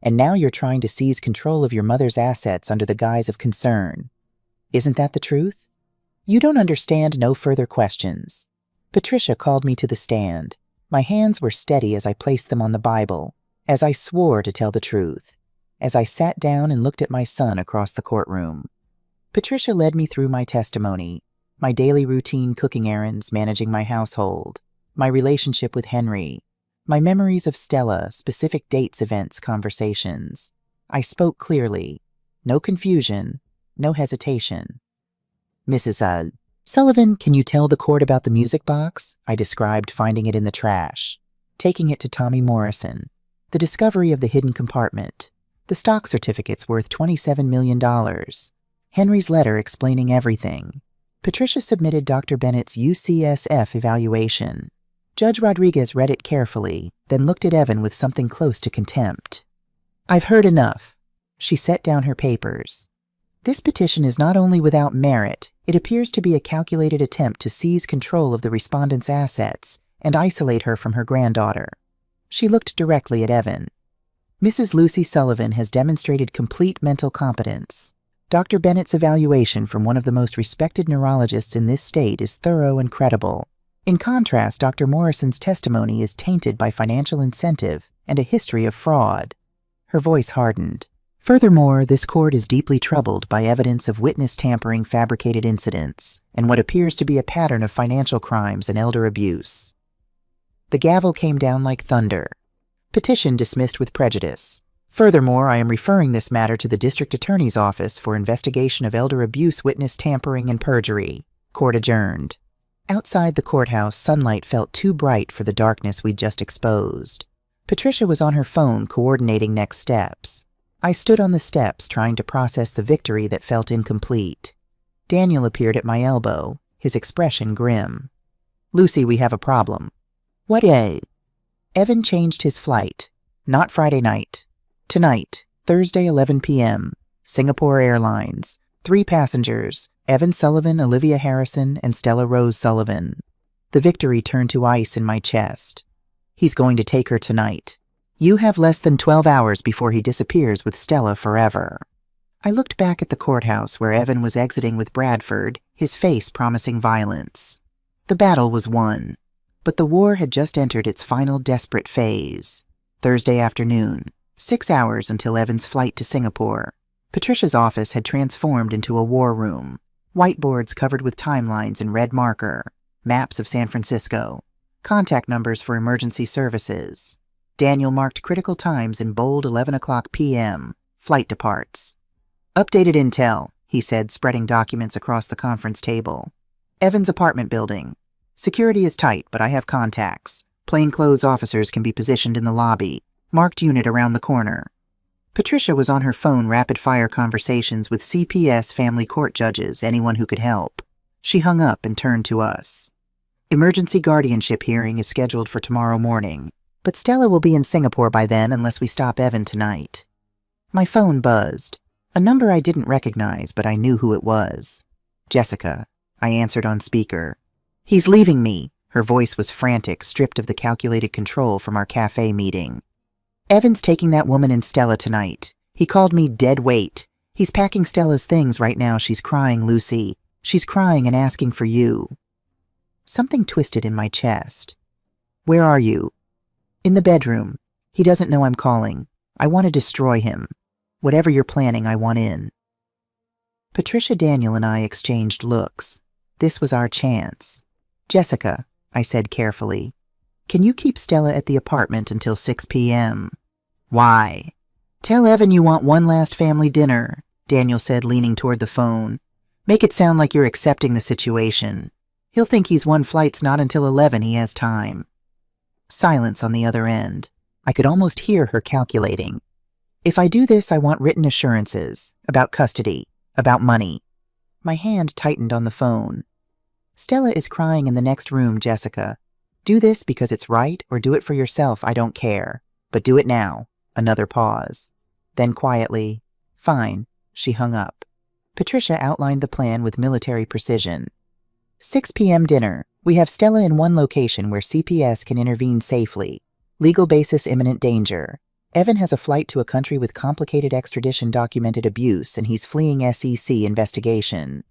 and now you're trying to seize control of your mother's assets under the guise of concern. Isn't that the truth? You don't understand. No further questions. Patricia called me to the stand. My hands were steady as I placed them on the Bible, as I swore to tell the truth, as I sat down and looked at my son across the courtroom. Patricia led me through my testimony, my daily routine, cooking errands, managing my household, my relationship with Henry, my memories of Stella, specific dates, events, conversations. I spoke clearly. No confusion, no hesitation. Mrs. Sullivan, can you tell the court about the music box? I described finding it in the trash, taking it to Tommy Morrison, the discovery of the hidden compartment, the stock certificates worth $27 million, Henry's letter explaining everything. Patricia submitted Dr. Bennett's UCSF evaluation. Judge Rodriguez read it carefully, then looked at Evan with something close to contempt. I've heard enough. She set down her papers. This petition is not only without merit, it appears to be a calculated attempt to seize control of the respondent's assets and isolate her from her granddaughter. She looked directly at Evan. Mrs. Lucy Sullivan has demonstrated complete mental competence. Dr. Bennett's evaluation from one of the most respected neurologists in this state is thorough and credible. In contrast, Dr. Morrison's testimony is tainted by financial incentive and a history of fraud. Her voice hardened. Furthermore, this court is deeply troubled by evidence of witness tampering, fabricated incidents, and what appears to be a pattern of financial crimes and elder abuse. The gavel came down like thunder. Petition dismissed with prejudice. Furthermore, I am referring this matter to the District Attorney's Office for investigation of elder abuse, witness tampering, and perjury. Court adjourned. Outside the courthouse, sunlight felt too bright for the darkness we'd just exposed. Patricia was on her phone coordinating next steps. I stood on the steps trying to process the victory that felt incomplete. Daniel appeared at my elbow, his expression grim. Lucy, we have a problem. What? Evan changed his flight. Not Friday night. Tonight, Thursday, 11 p.m., Singapore Airlines. 3 passengers, Evan Sullivan, Olivia Harrison, and Stella Rose Sullivan. The victory turned to ice in my chest. He's going to take her tonight. You have less than 12 hours before he disappears with Stella forever. I looked back at the courthouse where Evan was exiting with Bradford, his face promising violence. The battle was won, but the war had just entered its final desperate phase. Thursday afternoon. 6 hours until Evan's flight to Singapore. Patricia's office had transformed into a war room. Whiteboards covered with timelines in red marker, maps of San Francisco, contact numbers for emergency services. Daniel marked critical times in bold 11 o'clock p.m. Flight departs. Updated intel, he said, spreading documents across the conference table. Evan's apartment building. Security is tight, but I have contacts. Plainclothes officers can be positioned in the lobby. Marked unit around the corner. Patricia was on her phone, rapid-fire conversations with CPS family court judges, anyone who could help. She hung up and turned to us. Emergency guardianship hearing is scheduled for tomorrow morning, but Stella will be in Singapore by then unless we stop Evan tonight. My phone buzzed. A number I didn't recognize, but I knew who it was. Jessica. I answered on speaker. He's leaving me. Her voice was frantic, stripped of the calculated control from our cafe meeting. Evan's taking that woman and Stella tonight. He called me dead weight. He's packing Stella's things right now. She's crying, Lucy. She's crying and asking for you. Something twisted in my chest. Where are you? In the bedroom. He doesn't know I'm calling. I want to destroy him. Whatever you're planning, I want in. Patricia, Daniel, and I exchanged looks. This was our chance. Jessica, I said carefully, can you keep Stella at the apartment until 6 p.m.? Why? Tell Evan you want one last family dinner, Daniel said, leaning toward the phone. Make it sound like you're accepting the situation. He'll think he's won flights not until 11 he has time. Silence on the other end. I could almost hear her calculating. If I do this, I want written assurances about custody, about money. My hand tightened on the phone. Stella is crying in the next room, Jessica. Do this because it's right, or do it for yourself, I don't care. But do it now. Another pause. Then quietly, fine. She hung up. Patricia outlined the plan with military precision. 6 p.m. dinner. We have Stella in one location where CPS can intervene safely. Legal basis imminent danger. Evan has a flight to a country with complicated extradition documented abuse, and he's fleeing SEC investigation.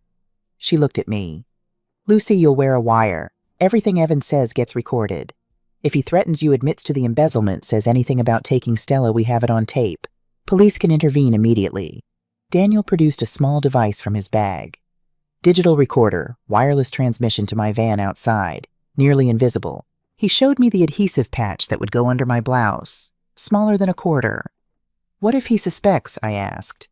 She looked at me. Lucy, you'll wear a wire. Everything Evan says gets recorded. If he threatens you, admits to the embezzlement, says anything about taking Stella, we have it on tape. Police can intervene immediately. Daniel produced a small device from his bag. Digital recorder, wireless transmission to my van outside, nearly invisible. He showed me the adhesive patch that would go under my blouse, smaller than a quarter. What if he suspects? I asked.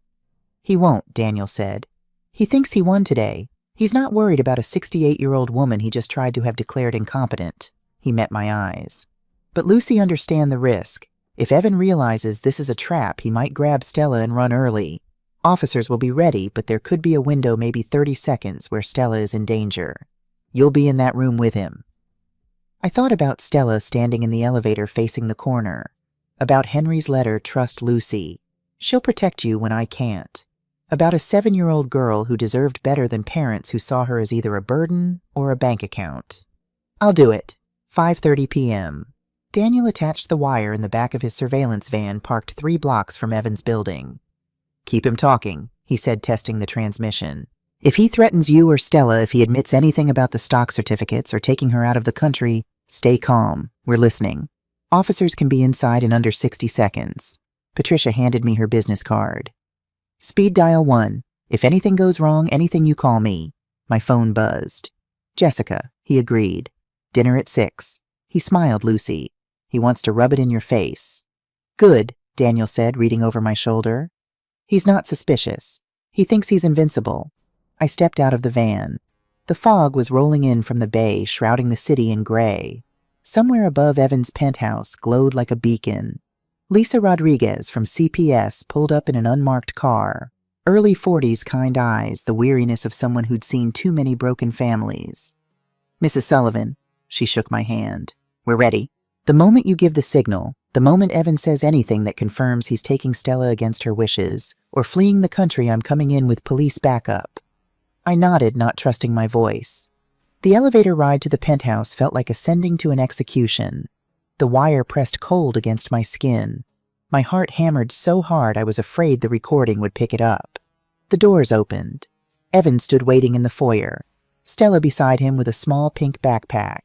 He won't, Daniel said. He thinks he won today. He's not worried about a 68-year-old woman he just tried to have declared incompetent. He met my eyes. But Lucy, understand the risk. If Evan realizes this is a trap, he might grab Stella and run early. Officers will be ready, but there could be a window, maybe 30 seconds, where Stella is in danger. You'll be in that room with him. I thought about Stella standing in the elevator facing the corner. About Henry's letter, trust Lucy. She'll protect you when I can't. About a 7-year-old girl who deserved better than parents who saw her as either a burden or a bank account. I'll do it. 5:30 p.m. Daniel attached the wire in the back of his surveillance van parked 3 blocks from Evan's building. Keep him talking, he said, testing the transmission. If he threatens you or Stella, if he admits anything about the stock certificates or taking her out of the country, stay calm. We're listening. Officers can be inside in under 60 seconds. Patricia handed me her business card. Speed dial 1. If anything goes wrong, anything, you call me. My phone buzzed. Jessica, he agreed. Dinner at 6. He smiled, Lucy. He wants to rub it in your face. Good, Daniel said, reading over my shoulder. He's not suspicious. He thinks he's invincible. I stepped out of the van. The fog was rolling in from the bay, shrouding the city in gray. Somewhere above Evan's penthouse glowed like a beacon. Lisa Rodriguez from CPS pulled up in an unmarked car. Early 40s, kind eyes, the weariness of someone who'd seen too many broken families. Mrs. Sullivan, she shook my hand. We're ready. The moment you give the signal, the moment Evan says anything that confirms he's taking Stella against her wishes, or fleeing the country, I'm coming in with police backup. I nodded, not trusting my voice. The elevator ride to the penthouse felt like ascending to an execution. The wire pressed cold against my skin. My heart hammered so hard I was afraid the recording would pick it up. The doors opened. Evan stood waiting in the foyer, Stella beside him with a small pink backpack.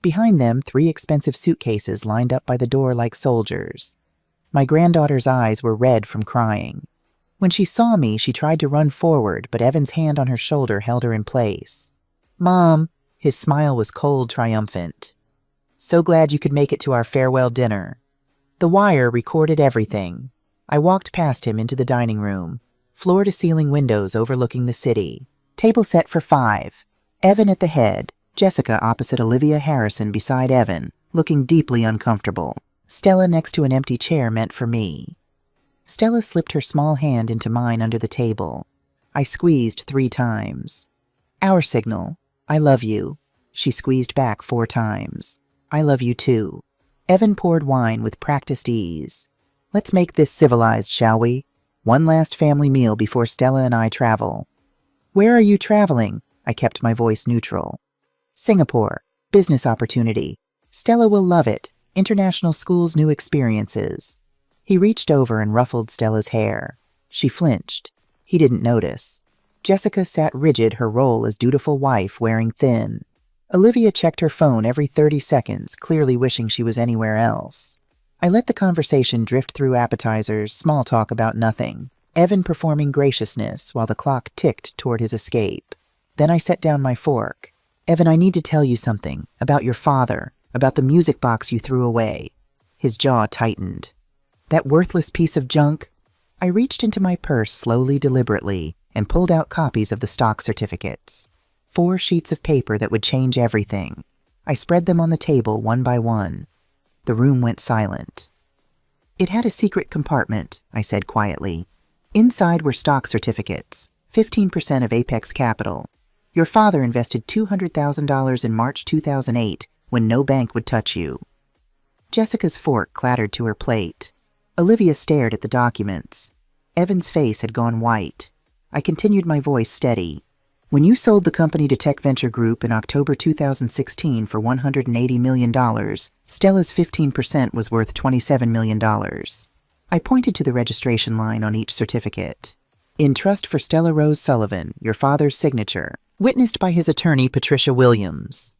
Behind them, 3 expensive suitcases lined up by the door like soldiers. My granddaughter's eyes were red from crying. When she saw me, she tried to run forward, but Evan's hand on her shoulder held her in place. Mom, his smile was cold, triumphant. So glad you could make it to our farewell dinner. The wire recorded everything. I walked past him into the dining room. Floor-to-ceiling windows overlooking the city. Table set for 5. Evan at the head. Jessica opposite Olivia Harrison beside Evan, looking deeply uncomfortable. Stella next to an empty chair meant for me. Stella slipped her small hand into mine under the table. I squeezed 3 times. Our signal. I love you. She squeezed back 4 times. I love you too. Evan poured wine with practiced ease. Let's make this civilized, shall we? One last family meal before Stella and I travel. Where are you traveling? I kept my voice neutral. Singapore. Business opportunity. Stella will love it. International school's new experiences. He reached over and ruffled Stella's hair. She flinched. He didn't notice. Jessica sat rigid, her role as dutiful wife wearing thin. Olivia checked her phone every 30 seconds, clearly wishing she was anywhere else. I let the conversation drift through appetizers, small talk about nothing. Evan performing graciousness while the clock ticked toward his escape. Then I set down my fork. Evan, I need to tell you something. About your father. About the music box you threw away. His jaw tightened. That worthless piece of junk? I reached into my purse slowly, deliberately, and pulled out copies of the stock certificates. 4 sheets of paper that would change everything. I spread them on the table one by one. The room went silent. It had a secret compartment, I said quietly. Inside were stock certificates, 15% of Apex Capital. Your father invested $200,000 in March 2008 when no bank would touch you. Jessica's fork clattered to her plate. Olivia stared at the documents. Evan's face had gone white. I continued, my voice steady. When you sold the company to Tech Venture Group in October 2016 for $180 million, Stella's 15% was worth $27 million. I pointed to the registration line on each certificate. In trust for Stella Rose Sullivan, your father's signature, witnessed by his attorney, Patricia Williams.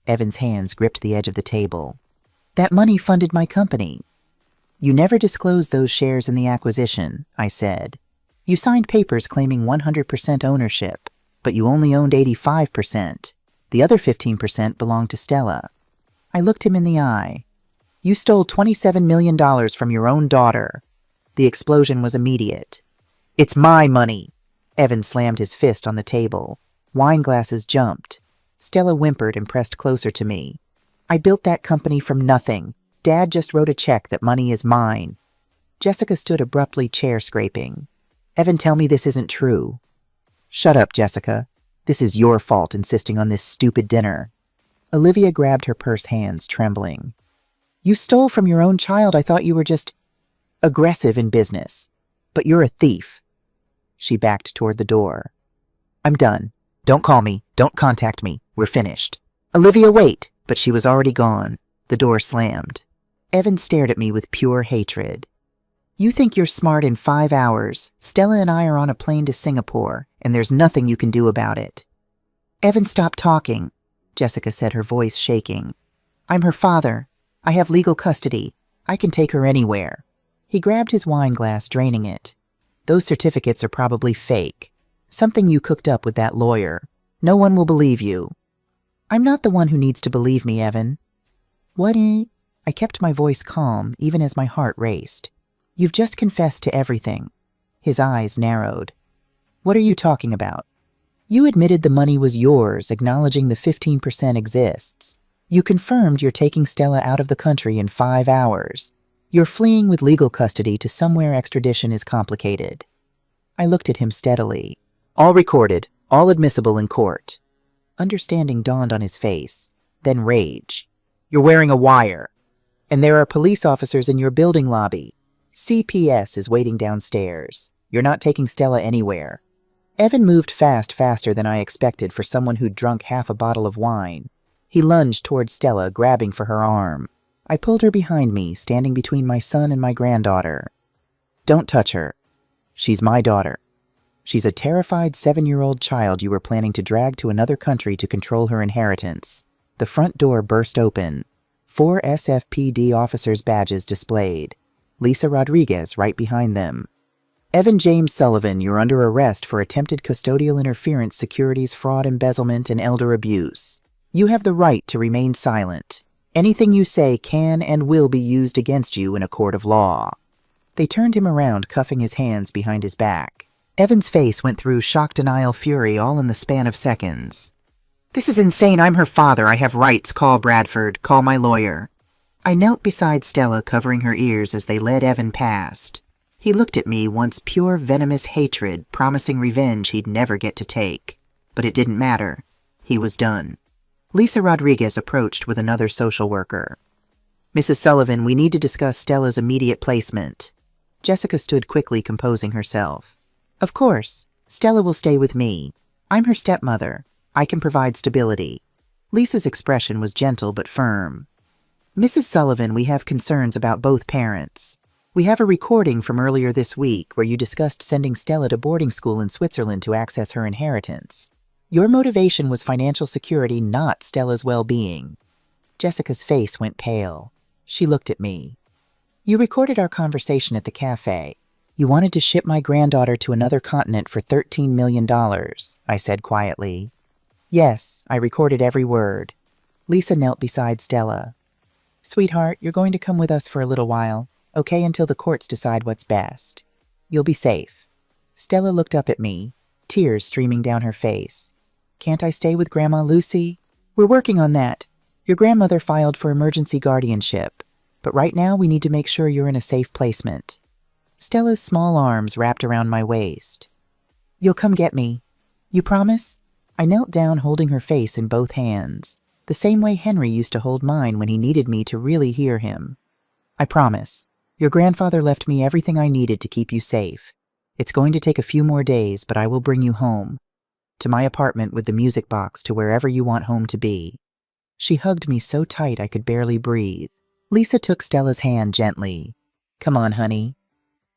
Evan's hands gripped the edge of the table. That money funded my company. You never disclosed those shares in the acquisition, I said. You signed papers claiming 100% ownership, but you only owned 85%. The other 15% belonged to Stella. I looked him in the eye. You stole $27 million from your own daughter. The explosion was immediate. It's my money. Evan slammed his fist on the table. Wine glasses jumped. Stella whimpered and pressed closer to me. I built that company from nothing. Dad just wrote a check that money is mine. Jessica stood abruptly, chair scraping. Evan, tell me this isn't true. Shut up, Jessica. This is your fault, insisting on this stupid dinner. Olivia grabbed her purse hands, trembling. You stole from your own child. I thought you were just aggressive in business. But you're a thief. She backed toward the door. I'm done. Don't call me. Don't contact me. We're finished. Olivia, wait. But she was already gone. The door slammed. Evan stared at me with pure hatred. You think you're smart in 5 hours. Stella and I are on a plane to Singapore, and there's nothing you can do about it. Evan, stop talking, Jessica said, her voice shaking. I'm her father. I have legal custody. I can take her anywhere. He grabbed his wine glass, draining it. Those certificates are probably fake. Something you cooked up with that lawyer. No one will believe you. I'm not the one who needs to believe me, Evan. What? I kept my voice calm, even as my heart raced. You've just confessed to everything. His eyes narrowed. What are you talking about? You admitted the money was yours, acknowledging the 15% exists. You confirmed you're taking Stella out of the country in 5 hours. You're fleeing with legal custody to somewhere extradition is complicated. I looked at him steadily. All recorded, all admissible in court. Understanding dawned on his face, then rage. You're wearing a wire. And there are police officers in your building lobby. CPS is waiting downstairs. You're not taking Stella anywhere. Evan moved faster than I expected for someone who'd drunk half a bottle of wine. He lunged toward Stella, grabbing for her arm. I pulled her behind me, standing between my son and my granddaughter. Don't touch her. She's my daughter. She's a terrified 7-year-old child you were planning to drag to another country to control her inheritance. The front door burst open. 4 SFPD officers' badges displayed. Lisa Rodriguez right behind them. Evan James Sullivan, you're under arrest for attempted custodial interference, securities fraud, embezzlement, and elder abuse. You have the right to remain silent. Anything you say can and will be used against you in a court of law. They turned him around, cuffing his hands behind his back. Evan's face went through shock, denial, fury, all in the span of seconds. This is insane. I'm her father. I have rights. Call Bradford. Call my lawyer. I knelt beside Stella, covering her ears as they led Evan past. He looked at me, once pure venomous hatred, promising revenge he'd never get to take. But it didn't matter. He was done. Lisa Rodriguez approached with another social worker. Mrs. Sullivan, we need to discuss Stella's immediate placement. Jessica stood quickly, composing herself. Of course. Stella will stay with me. I'm her stepmother. I can provide stability. Lisa's expression was gentle but firm. Mrs. Sullivan, we have concerns about both parents. We have a recording from earlier this week where you discussed sending Stella to boarding school in Switzerland to access her inheritance. Your motivation was financial security, not Stella's well-being. Jessica's face went pale. She looked at me. You recorded our conversation at the cafe. You wanted to ship my granddaughter to another continent for $13 million, I said quietly. Yes, I recorded every word. Lisa knelt beside Stella. Sweetheart, you're going to come with us for a little while, okay, until the courts decide what's best. You'll be safe. Stella looked up at me, tears streaming down her face. Can't I stay with Grandma Lucy? We're working on that. Your grandmother filed for emergency guardianship, but right now we need to make sure you're in a safe placement. Stella's small arms wrapped around my waist. You'll come get me. You promise? I knelt down, holding her face in both hands, the same way Henry used to hold mine when he needed me to really hear him. I promise. Your grandfather left me everything I needed to keep you safe. It's going to take a few more days, but I will bring you home. To my apartment with the music box, to wherever you want home to be." She hugged me so tight I could barely breathe. Lisa took Stella's hand gently. "Come on, honey."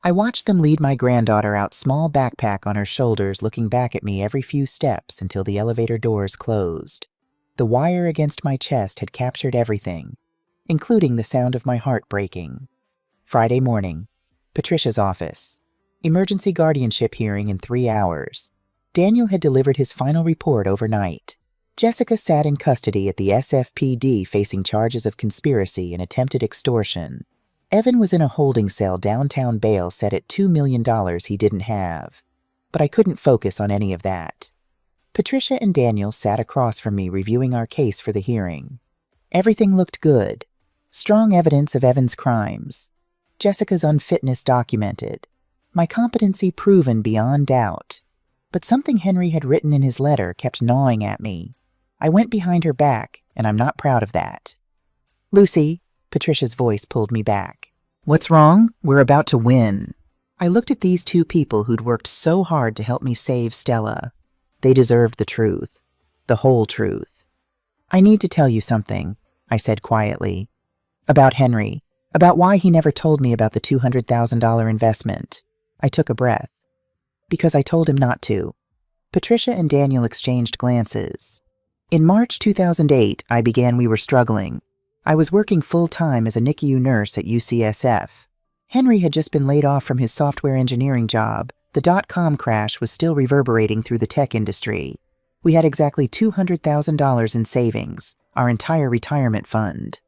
I watched them lead my granddaughter out, small backpack on her shoulders, looking back at me every few steps until the elevator doors closed. The wire against my chest had captured everything, including the sound of my heart breaking. Friday morning. Patricia's office. Emergency guardianship hearing in 3 hours. Daniel had delivered his final report overnight. Jessica sat in custody at the SFPD facing charges of conspiracy and attempted extortion. Evan was in a holding cell, downtown, bail set at $2 million he didn't have. But I couldn't focus on any of that. Patricia and Daniel sat across from me reviewing our case for the hearing. Everything looked good. Strong evidence of Evan's crimes. Jessica's unfitness documented. My competency proven beyond doubt. But something Henry had written in his letter kept gnawing at me. I went behind her back, and I'm not proud of that. "Lucy," Patricia's voice pulled me back. "What's wrong? We're about to win." I looked at these two people who'd worked so hard to help me save Stella. They deserved the truth. The whole truth. "I need to tell you something," I said quietly. "About Henry. About why he never told me about the $200,000 investment." I took a breath. "Because I told him not to." Patricia and Daniel exchanged glances. "In March 2008, we were struggling. I was working full-time as a NICU nurse at UCSF. Henry had just been laid off from his software engineering job. The dot-com crash was still reverberating through the tech industry. We had exactly $200,000 in savings, our entire retirement fund.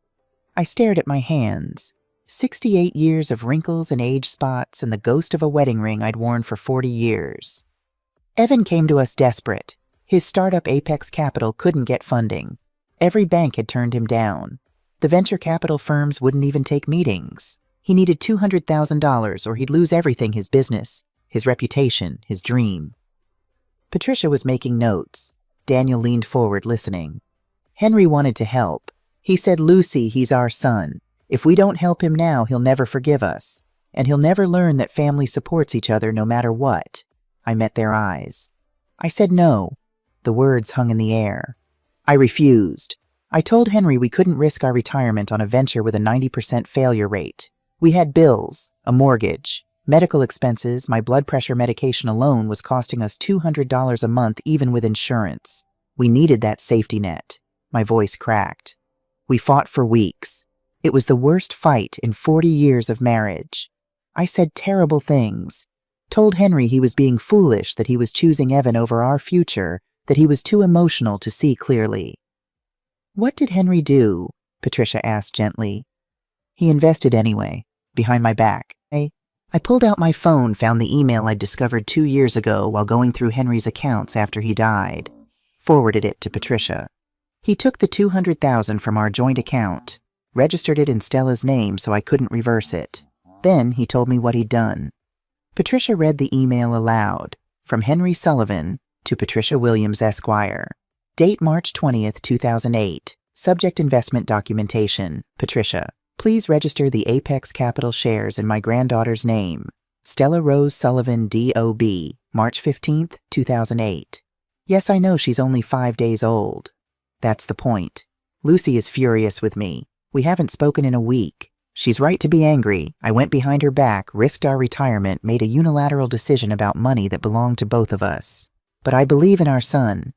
I stared at my hands. 68 years of wrinkles and age spots and the ghost of a wedding ring I'd worn for 40 years. Evan came to us desperate. His startup Apex Capital couldn't get funding. Every bank had turned him down. The venture capital firms wouldn't even take meetings. He needed $200,000 or he'd lose everything: his business, his reputation, his dream. Patricia was making notes. Daniel leaned forward, listening. Henry wanted to help. He said, "Lucy, he's our son. If we don't help him now, he'll never forgive us. And he'll never learn that family supports each other no matter what." I met their eyes. I said no. The words hung in the air. I refused. I told Henry we couldn't risk our retirement on a venture with a 90% failure rate. We had bills, a mortgage, medical expenses. My blood pressure medication alone was costing us $200 a month, even with insurance. We needed that safety net. My voice cracked. We fought for weeks. It was the worst fight in 40 years of marriage. I said terrible things. Told Henry he was being foolish, that he was choosing Evan over our future, that he was too emotional to see clearly. "What did Henry do?" Patricia asked gently. "He invested anyway, behind my back." I pulled out my phone, found the email I'd discovered 2 years ago while going through Henry's accounts after he died. Forwarded it to Patricia. "He took the $200,000 from our joint account, registered it in Stella's name so I couldn't reverse it. Then he told me what he'd done." Patricia read the email aloud. From Henry Sullivan to Patricia Williams, Esquire. Date March 20th, 2008. Subject: investment documentation. Patricia, please register the Apex Capital shares in my granddaughter's name. Stella Rose Sullivan, DOB. March 15th, 2008. Yes, I know she's only 5 days old. That's the point. Lucy is furious with me. We haven't spoken in a week. She's right to be angry. I went behind her back, risked our retirement, made a unilateral decision about money that belonged to both of us. But I believe in our son.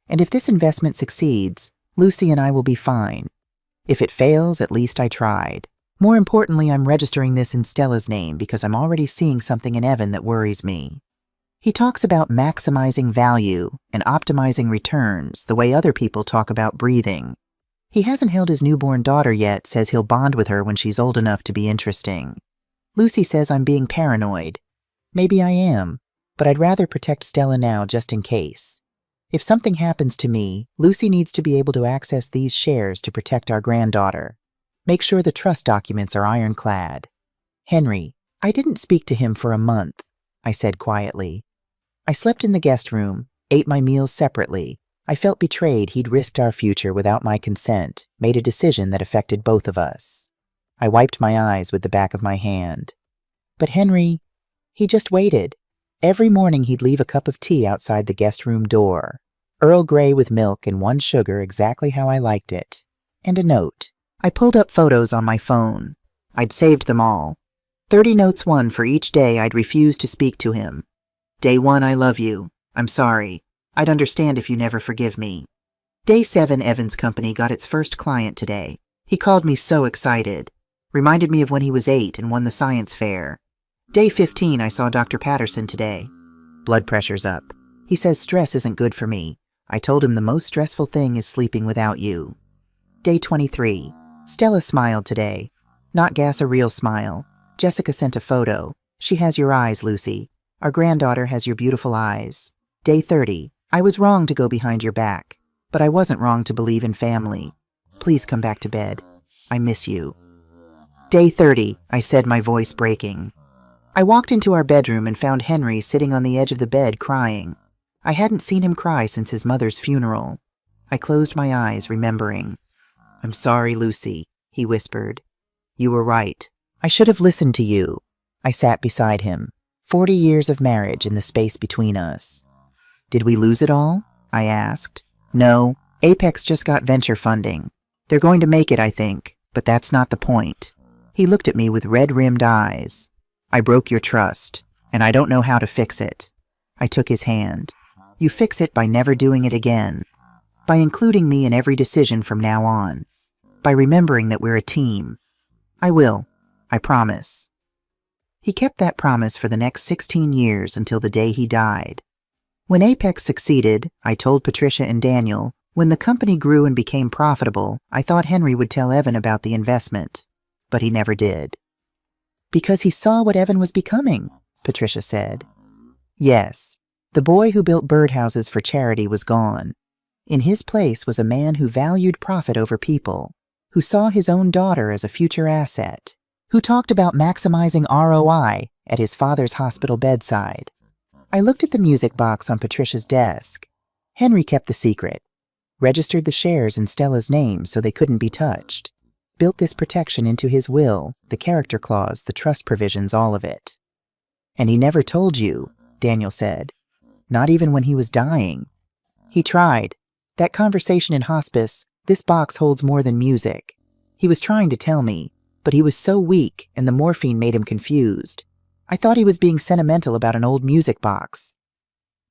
And if this investment succeeds, Lucy and I will be fine. If it fails, at least I tried. More importantly, I'm registering this in Stella's name because I'm already seeing something in Evan that worries me. He talks about maximizing value and optimizing returns the way other people talk about breathing. He hasn't held his newborn daughter yet, says he'll bond with her when she's old enough to be interesting. Lucy says I'm being paranoid. Maybe I am, but I'd rather protect Stella now just in case. If something happens to me, Lucy needs to be able to access these shares to protect our granddaughter. Make sure the trust documents are ironclad. Henry, I didn't speak to him for a month, I said quietly. I slept in the guest room, ate my meals separately. I felt betrayed. He'd risked our future without my consent, made a decision that affected both of us. I wiped my eyes with the back of my hand. But Henry, he just waited. Every morning he'd leave a cup of tea outside the guest room door. Earl Grey with milk and 1 sugar, exactly how I liked it. And a note. I pulled up photos on my phone. I'd saved them all. 30 notes, 1 for each day I'd refused to speak to him. Day 1, I love you. I'm sorry. I'd understand if you never forgive me. Day 7, Evan's company got its first client today. He called me so excited. Reminded me of when he was 8 and won the science fair. Day 15, I saw Dr. Patterson today. Blood pressure's up. He says stress isn't good for me. I told him the most stressful thing is sleeping without you. Day 23. Stella smiled today. Not gas, a real smile. Jessica sent a photo. She has your eyes, Lucy. Our granddaughter has your beautiful eyes. Day 30. I was wrong to go behind your back, but I wasn't wrong to believe in family. Please come back to bed. I miss you. Day 30, I said, my voice breaking. I walked into our bedroom and found Henry sitting on the edge of the bed crying. I hadn't seen him cry since his mother's funeral. I closed my eyes, remembering. I'm sorry, Lucy, he whispered. You were right. I should have listened to you. I sat beside him. 40 years of marriage in the space between us. Did we lose it all? I asked. No, Apex just got venture funding. They're going to make it, I think, but that's not the point. He looked at me with red-rimmed eyes. I broke your trust, and I don't know how to fix it. I took his hand. You fix it by never doing it again. By including me in every decision from now on. By remembering that we're a team. I will. I promise. He kept that promise for the next 16 years until the day he died. When Apex succeeded, I told Patricia and Daniel, when the company grew and became profitable, I thought Henry would tell Evan about the investment. But he never did. Because he saw what Evan was becoming, Patricia said. Yes. The boy who built birdhouses for charity was gone. In his place was a man who valued profit over people, who saw his own daughter as a future asset, who talked about maximizing ROI at his father's hospital bedside. I looked at the music box on Patricia's desk. Henry kept the secret, registered the shares in Stella's name so they couldn't be touched, built this protection into his will, the character clause, the trust provisions, all of it. And he never told you, Daniel said. Not even when he was dying. He tried. That conversation in hospice, this box holds more than music. He was trying to tell me, but he was so weak and the morphine made him confused. I thought he was being sentimental about an old music box.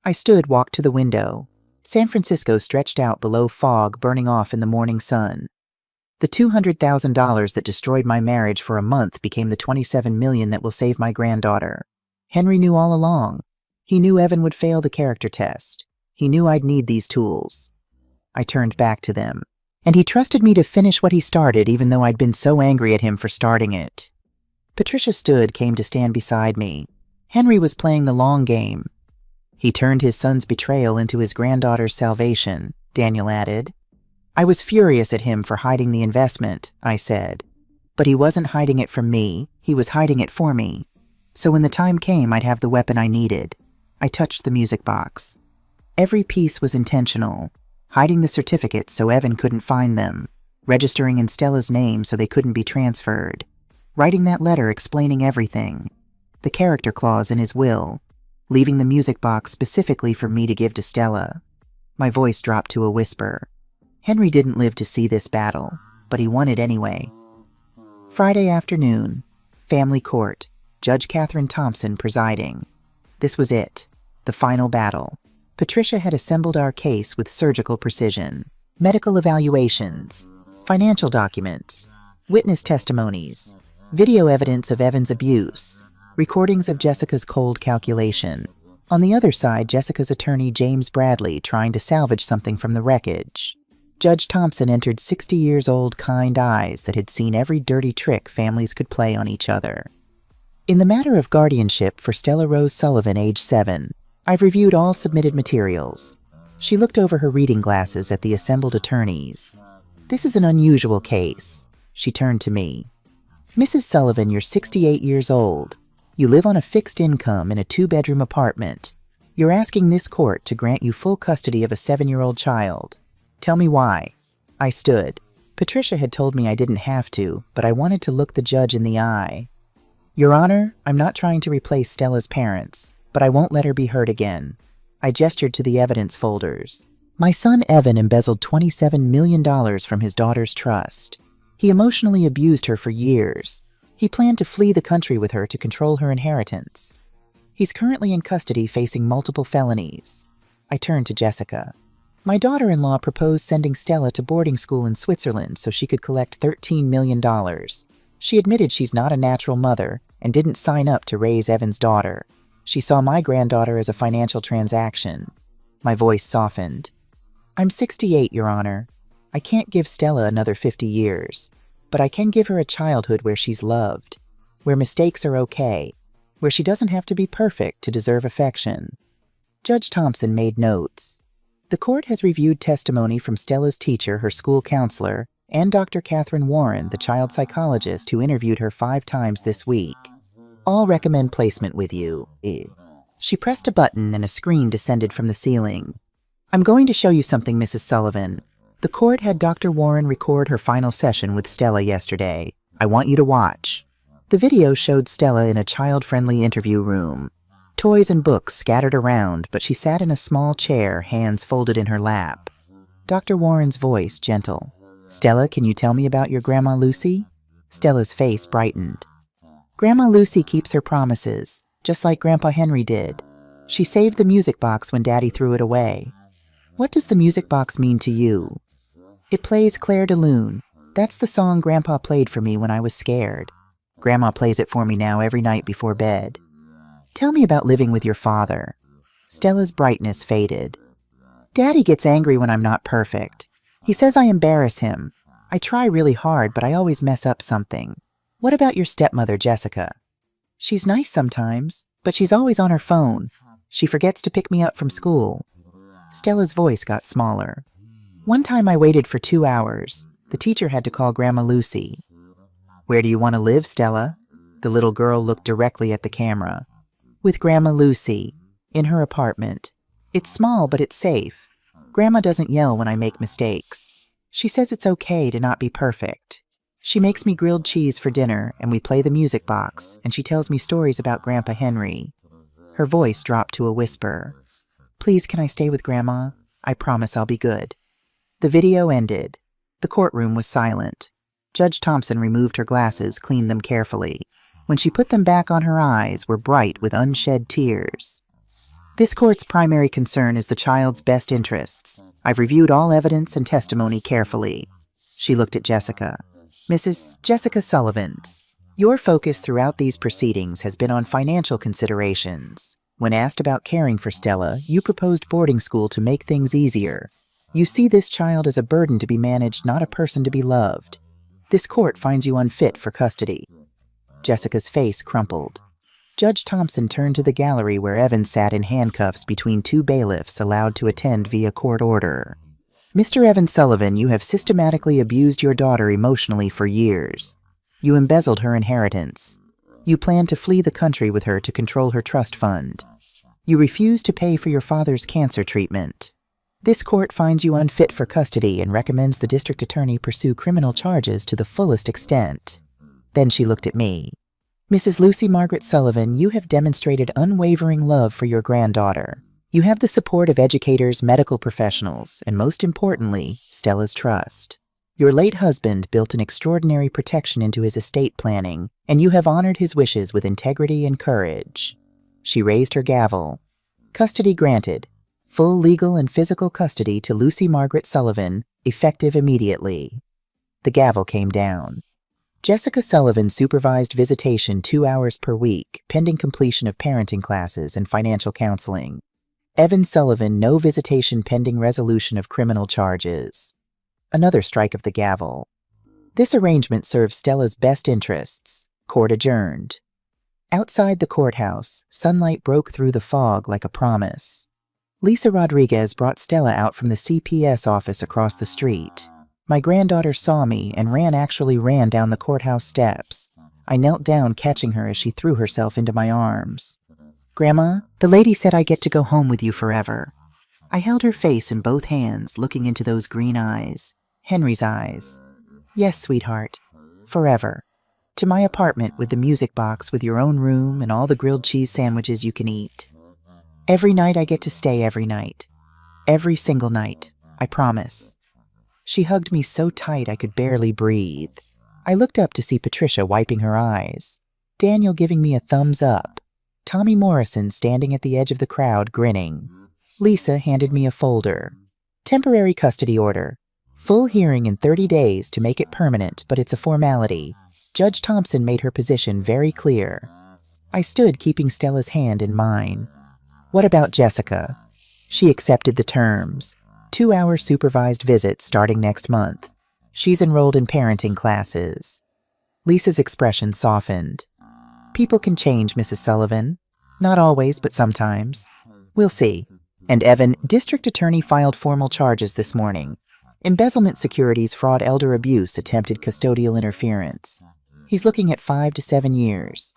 I stood, walked to the window. San Francisco stretched out below, fog burning off in the morning sun. The $200,000 that destroyed my marriage for a month became the $27 million that will save my granddaughter. Henry knew all along. He knew Evan would fail the character test. He knew I'd need these tools. I turned back to them. And he trusted me to finish what he started, even though I'd been so angry at him for starting it. Patricia came to stand beside me. Henry was playing the long game. He turned his son's betrayal into his granddaughter's salvation, Daniel added. I was furious at him for hiding the investment, I said. But he wasn't hiding it from me, he was hiding it for me. So when the time came, I'd have the weapon I needed. I touched the music box. Every piece was intentional. Hiding the certificates so Evan couldn't find them. Registering in Stella's name so they couldn't be transferred. Writing that letter explaining everything. The character clause in his will. Leaving the music box specifically for me to give to Stella. My voice dropped to a whisper. Henry didn't live to see this battle, but he won it anyway. Friday afternoon. Family court. Judge Catherine Thompson presiding. This was it. The final battle. Patricia had assembled our case with surgical precision. Medical evaluations. Financial documents. Witness testimonies. Video evidence of Evan's abuse. Recordings of Jessica's cold calculation. On the other side, Jessica's attorney James Bradley trying to salvage something from the wreckage. Judge Thompson entered 60-years-old kind eyes that had seen every dirty trick families could play on each other. In the matter of guardianship for Stella Rose Sullivan, age 7, I've reviewed all submitted materials. She looked over her reading glasses at the assembled attorneys. This is an unusual case. She turned to me. Mrs. Sullivan, you're 68 years old. You live on a fixed income in a 2-bedroom apartment. You're asking this court to grant you full custody of a 7-year-old child. Tell me why. I stood. Patricia had told me I didn't have to, but I wanted to look the judge in the eye. Your Honor, I'm not trying to replace Stella's parents. but I won't let her be hurt again. I gestured to the evidence folders. My son Evan embezzled $27 million from his daughter's trust. He emotionally abused her for years. He planned to flee the country with her to control her inheritance. He's currently in custody facing multiple felonies. I turned to Jessica. My daughter-in-law proposed sending Stella to boarding school in Switzerland so she could collect $13 million. She admitted she's not a natural mother and didn't sign up to raise Evan's daughter. She saw my granddaughter as a financial transaction. My voice softened. I'm 68, Your Honor. I can't give Stella another 50 years, but I can give her a childhood where she's loved, where mistakes are okay, where she doesn't have to be perfect to deserve affection. Judge Thompson made notes. The court has reviewed testimony from Stella's teacher, her school counselor, and Dr. Catherine Warren, the child psychologist who interviewed her 5 times this week. All recommend placement with you. She pressed a button and a screen descended from the ceiling. I'm going to show you something, Mrs. Sullivan. The court had Dr. Warren record her final session with Stella yesterday. I want you to watch. The video showed Stella in a child-friendly interview room. Toys and books scattered around, but she sat in a small chair, hands folded in her lap. Dr. Warren's voice gentle. Stella, can you tell me about your Grandma Lucy? Stella's face brightened. Grandma Lucy keeps her promises, just like Grandpa Henry did. She saved the music box when Daddy threw it away. What does the music box mean to you? It plays Claire de Lune. That's the song Grandpa played for me when I was scared. Grandma plays it for me now every night before bed. Tell me about living with your father. Stella's brightness faded. Daddy gets angry when I'm not perfect. He says I embarrass him. I try really hard, but I always mess up something. What about your stepmother, Jessica? She's nice sometimes, but she's always on her phone. She forgets to pick me up from school. Stella's voice got smaller. One time I waited for 2 hours. The teacher had to call Grandma Lucy. Where do you want to live, Stella? The little girl looked directly at the camera. With Grandma Lucy, in her apartment. It's small, but it's safe. Grandma doesn't yell when I make mistakes. She says it's okay to not be perfect. She makes me grilled cheese for dinner, and we play the music box, and she tells me stories about Grandpa Henry. Her voice dropped to a whisper. Please, can I stay with Grandma? I promise I'll be good. The video ended. The courtroom was silent. Judge Thompson removed her glasses, cleaned them carefully. When she put them back on, her eyes were bright with unshed tears. This court's primary concern is the child's best interests. I've reviewed all evidence and testimony carefully. She looked at Jessica. Mrs. Jessica Sullivans, your focus throughout these proceedings has been on financial considerations. When asked about caring for Stella, you proposed boarding school to make things easier. You see this child as a burden to be managed, not a person to be loved. This court finds you unfit for custody. Jessica's face crumpled. Judge Thompson turned to the gallery where Evan sat in handcuffs between 2 bailiffs allowed to attend via court order. Mr. Evan Sullivan, you have systematically abused your daughter emotionally for years. You embezzled her inheritance. You planned to flee the country with her to control her trust fund. You refused to pay for your father's cancer treatment. This court finds you unfit for custody and recommends the district attorney pursue criminal charges to the fullest extent. Then she looked at me. Mrs. Lucy Margaret Sullivan, you have demonstrated unwavering love for your granddaughter. You have the support of educators, medical professionals, and most importantly, Stella's trust. Your late husband built an extraordinary protection into his estate planning, and you have honored his wishes with integrity and courage. She raised her gavel. Custody granted. Full legal and physical custody to Lucy Margaret Sullivan, effective immediately. The gavel came down. Jessica Sullivan supervised visitation 2 hours per week, pending completion of parenting classes and financial counseling. Evan Sullivan, no visitation pending resolution of criminal charges. Another strike of the gavel. This arrangement serves Stella's best interests. Court adjourned. Outside the courthouse, sunlight broke through the fog like a promise. Lisa Rodriguez brought Stella out from the CPS office across the street. My granddaughter saw me and ran down the courthouse steps. I knelt down, catching her as she threw herself into my arms. Grandma, the lady said I get to go home with you forever. I held her face in both hands, looking into those green eyes. Henry's eyes. Yes, sweetheart. Forever. To my apartment with the music box, with your own room and all the grilled cheese sandwiches you can eat. Every night I get to stay every night. Every single night. I promise. She hugged me so tight I could barely breathe. I looked up to see Patricia wiping her eyes, Daniel giving me a thumbs up, Tommy Morrison standing at the edge of the crowd grinning. Lisa handed me a folder. Temporary custody order. Full hearing in 30 days to make it permanent, but it's a formality. Judge Thompson made her position very clear. I stood keeping Stella's hand in mine. What about Jessica? She accepted the terms. 2-hour supervised visits starting next month. She's enrolled in parenting classes. Lisa's expression softened. People can change, Mrs. Sullivan. Not always, but sometimes. We'll see. And Evan, district attorney filed formal charges this morning. Embezzlement, securities, fraud, elder abuse, attempted custodial interference. He's looking at 5 to 7 years.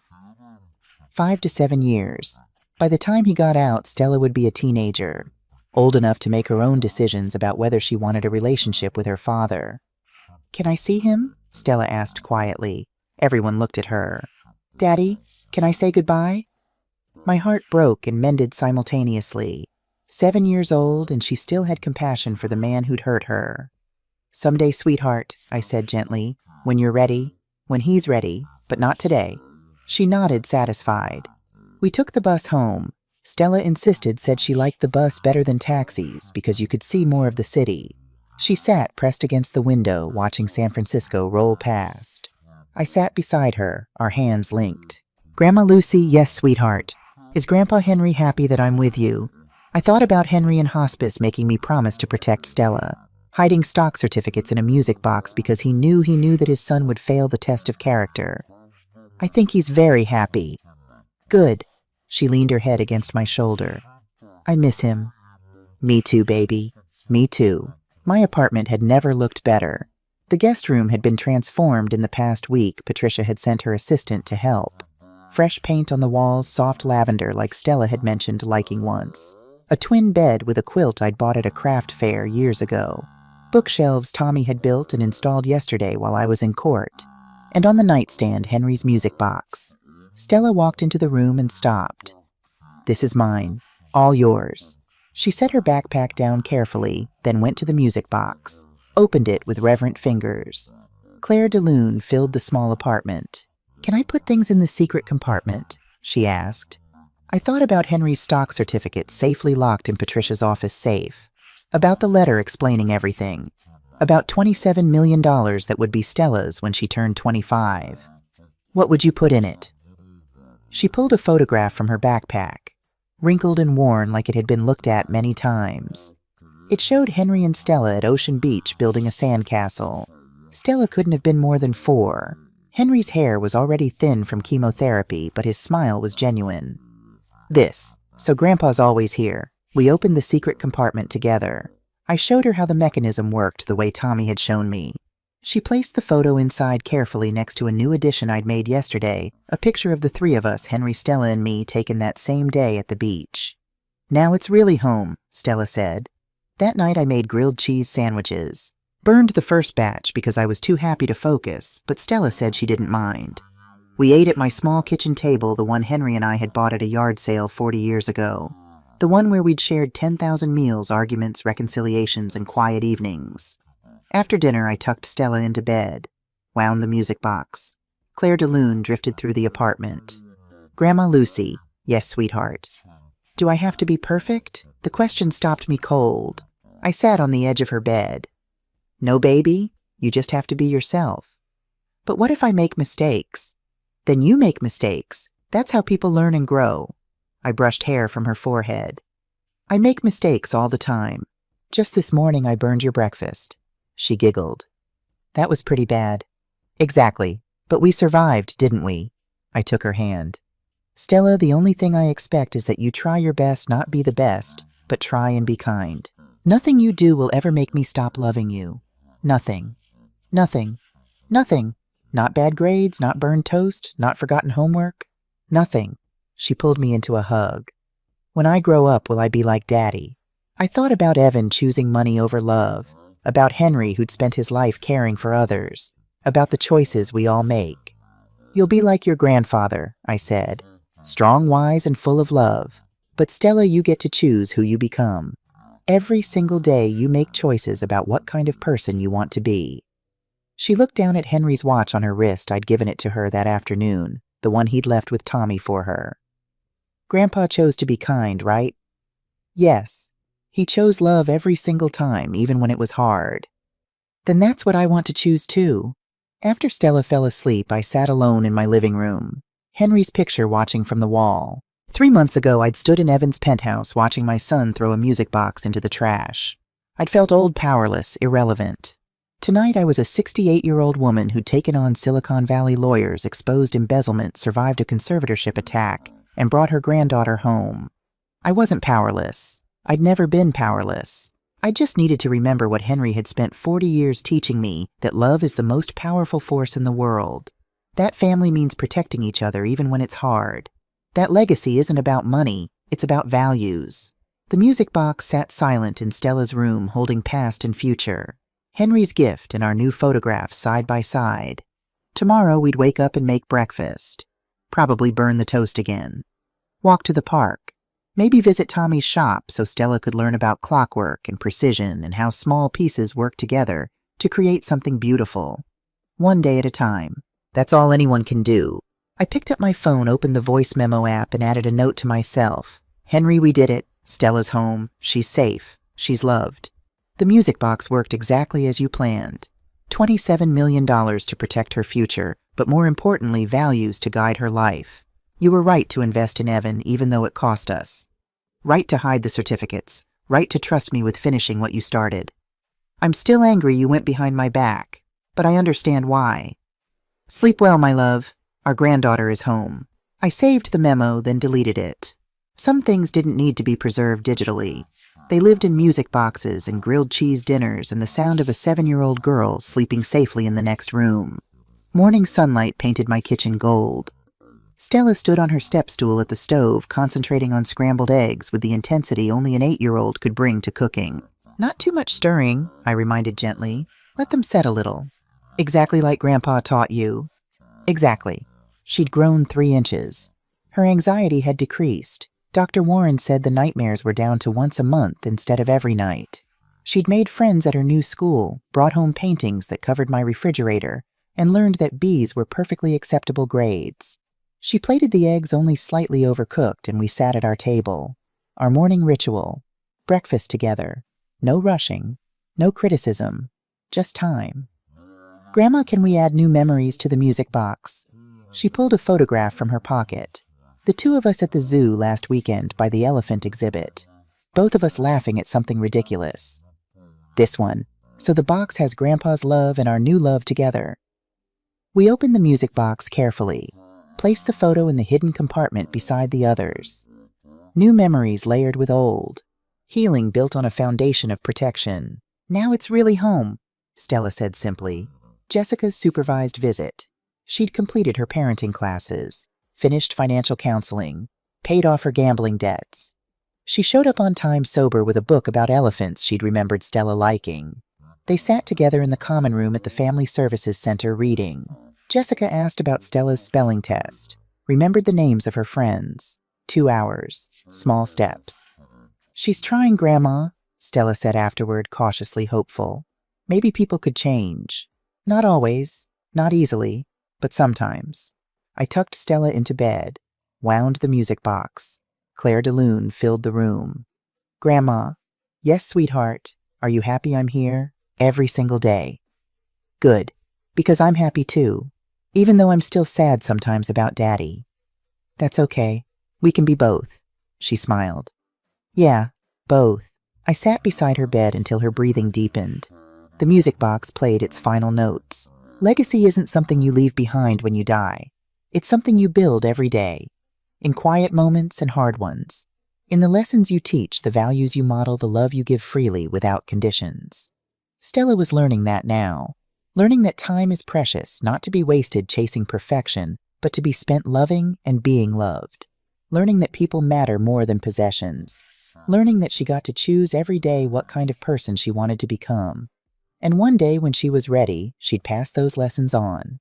5 to 7 years. By the time he got out, Stella would be a teenager, old enough to make her own decisions about whether she wanted a relationship with her father. Can I see him? Stella asked quietly. Everyone looked at her. Daddy, can I say goodbye? My heart broke and mended simultaneously. 7 years old, and she still had compassion for the man who'd hurt her. Someday, sweetheart, I said gently, when you're ready, when he's ready, but not today. She nodded, satisfied. We took the bus home. Stella said she liked the bus better than taxis because you could see more of the city. She sat pressed against the window, watching San Francisco roll past. I sat beside her, our hands linked. Grandma Lucy, yes, sweetheart. Is Grandpa Henry happy that I'm with you? I thought about Henry in hospice making me promise to protect Stella, hiding stock certificates in a music box because he knew that his son would fail the test of character. I think he's very happy. Good. She leaned her head against my shoulder. I miss him. Me too, baby. Me too. My apartment had never looked better. The guest room had been transformed in the past week. Patricia had sent her assistant to help. Fresh paint on the walls, soft lavender like Stella had mentioned liking once. A twin bed with a quilt I'd bought at a craft fair years ago. Bookshelves Tommy had built and installed yesterday while I was in court. And on the nightstand, Henry's music box. Stella walked into the room and stopped. This is mine. All yours. She set her backpack down carefully, then went to the music box, opened it with reverent fingers. Claire DeLune filled the small apartment. Can I put things in the secret compartment? She asked. I thought about Henry's stock certificate safely locked in Patricia's office safe, about the letter explaining everything, about $27 million that would be Stella's when she turned 25. What would you put in it? She pulled a photograph from her backpack, wrinkled and worn like it had been looked at many times. It showed Henry and Stella at Ocean Beach building a sandcastle. Stella couldn't have been more than 4. Henry's hair was already thin from chemotherapy, but his smile was genuine. This. So Grandpa's always here. We opened the secret compartment together. I showed her how the mechanism worked the way Tommy had shown me. She placed the photo inside carefully next to a new addition I'd made yesterday, a picture of the 3 of us, Henry, Stella, and me, taken that same day at the beach. Now it's really home, Stella said. That night I made grilled cheese sandwiches. Burned the first batch because I was too happy to focus, but Stella said she didn't mind. We ate at my small kitchen table, the one Henry and I had bought at a yard sale 40 years ago. The one where we'd shared 10,000 meals, arguments, reconciliations, and quiet evenings. After dinner, I tucked Stella into bed, wound the music box. Claire DeLune drifted through the apartment. Grandma Lucy, yes, sweetheart. Do I have to be perfect? The question stopped me cold. I sat on the edge of her bed. No, baby, you just have to be yourself. But what if I make mistakes? Then you make mistakes. That's how people learn and grow. I brushed hair from her forehead. I make mistakes all the time. Just this morning I burned your breakfast. She giggled. That was pretty bad. Exactly. But we survived, didn't we? I took her hand. Stella, the only thing I expect is that you try your best, not be the best, but try and be kind. Nothing you do will ever make me stop loving you. Nothing. Nothing. Nothing. Not bad grades, not burned toast, not forgotten homework. Nothing. She pulled me into a hug. When I grow up, will I be like Daddy? I thought about Evan choosing money over love, about Henry who'd spent his life caring for others, about the choices we all make. You'll be like your grandfather, I said. Strong, wise, and full of love. But Stella, you get to choose who you become. Every single day you make choices about what kind of person you want to be. She looked down at Henry's watch on her wrist. I'd given it to her that afternoon, the one he'd left with Tommy for her. Grandpa chose to be kind, right? Yes. He chose love every single time, even when it was hard. Then that's what I want to choose too. After Stella fell asleep, I sat alone in my living room, Henry's picture watching from the wall. 3 months ago, I'd stood in Evan's penthouse watching my son throw a music box into the trash. I'd felt old, powerless, irrelevant. Tonight, I was a 68-year-old woman who'd taken on Silicon Valley lawyers, exposed embezzlement, survived a conservatorship attack, and brought her granddaughter home. I wasn't powerless. I'd never been powerless. I just needed to remember what Henry had spent 40 years teaching me, that love is the most powerful force in the world. That family means protecting each other even when it's hard. That legacy isn't about money, it's about values. The music box sat silent in Stella's room, holding past and future. Henry's gift and our new photographs side by side. Tomorrow we'd wake up and make breakfast. Probably burn the toast again. Walk to the park. Maybe visit Tommy's shop so Stella could learn about clockwork and precision and how small pieces work together to create something beautiful. One day at a time. That's all anyone can do. I picked up my phone, opened the voice memo app, and added a note to myself. Henry, we did it. Stella's home. She's safe. She's loved. The music box worked exactly as you planned. $27 million to protect her future, but more importantly, values to guide her life. You were right to invest in Evan, even though it cost us. Right to hide the certificates. Right to trust me with finishing what you started. I'm still angry you went behind my back, but I understand why. Sleep well, my love. Our granddaughter is home. I saved the memo, then deleted it. Some things didn't need to be preserved digitally. They lived in music boxes and grilled cheese dinners and the sound of a 7-year-old girl sleeping safely in the next room. Morning sunlight painted my kitchen gold. Stella stood on her step stool at the stove, concentrating on scrambled eggs with the intensity only an 8-year-old could bring to cooking. Not too much stirring, I reminded gently. Let them set a little. Exactly like Grandpa taught you. Exactly. She'd grown 3 inches. Her anxiety had decreased. Dr. Warren said the nightmares were down to once a month instead of every night. She'd made friends at her new school, brought home paintings that covered my refrigerator, and learned that B's were perfectly acceptable grades. She plated the eggs only slightly overcooked, and we sat at our table. Our morning ritual. Breakfast together. No rushing. No criticism. Just time. Grandma, can we add new memories to the music box? She pulled a photograph from her pocket. The 2 of us at the zoo last weekend by the elephant exhibit. Both of us laughing at something ridiculous. This one. So the box has Grandpa's love and our new love together. We opened the music box carefully. Placed the photo in the hidden compartment beside the others. New memories layered with old. Healing built on a foundation of protection. Now it's really home, Stella said simply. Jessica's supervised visit. She'd completed her parenting classes, finished financial counseling, paid off her gambling debts. She showed up on time sober with a book about elephants she'd remembered Stella liking. They sat together in the common room at the Family Services Center reading. Jessica asked about Stella's spelling test, remembered the names of her friends. 2 hours. Small steps. She's trying, Grandma, Stella said afterward, cautiously hopeful. Maybe people could change. Not always, not easily, but sometimes. I tucked Stella into bed, wound the music box. Claire de Lune filled the room. Grandma, yes, sweetheart, are you happy I'm here? Every single day. Good, because I'm happy too, even though I'm still sad sometimes about Daddy. That's okay, we can be both, she smiled. Yeah, both. I sat beside her bed until her breathing deepened. The music box played its final notes. Legacy isn't something you leave behind when you die. It's something you build every day. In quiet moments and hard ones. In the lessons you teach, the values you model, the love you give freely without conditions. Stella was learning that now. Learning that time is precious, not to be wasted chasing perfection, but to be spent loving and being loved. Learning that people matter more than possessions. Learning that she got to choose every day what kind of person she wanted to become. And one day when she was ready, she'd pass those lessons on.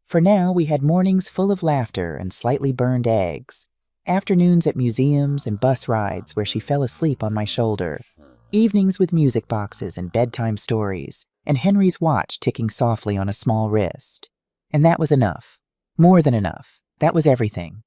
For now, we had mornings full of laughter and slightly burned eggs, Afternoons at museums and bus rides where she fell asleep on my shoulder. Evenings with music boxes and bedtime stories, and Henry's watch ticking softly on a small wrist. And that was enough. More than enough. That was everything.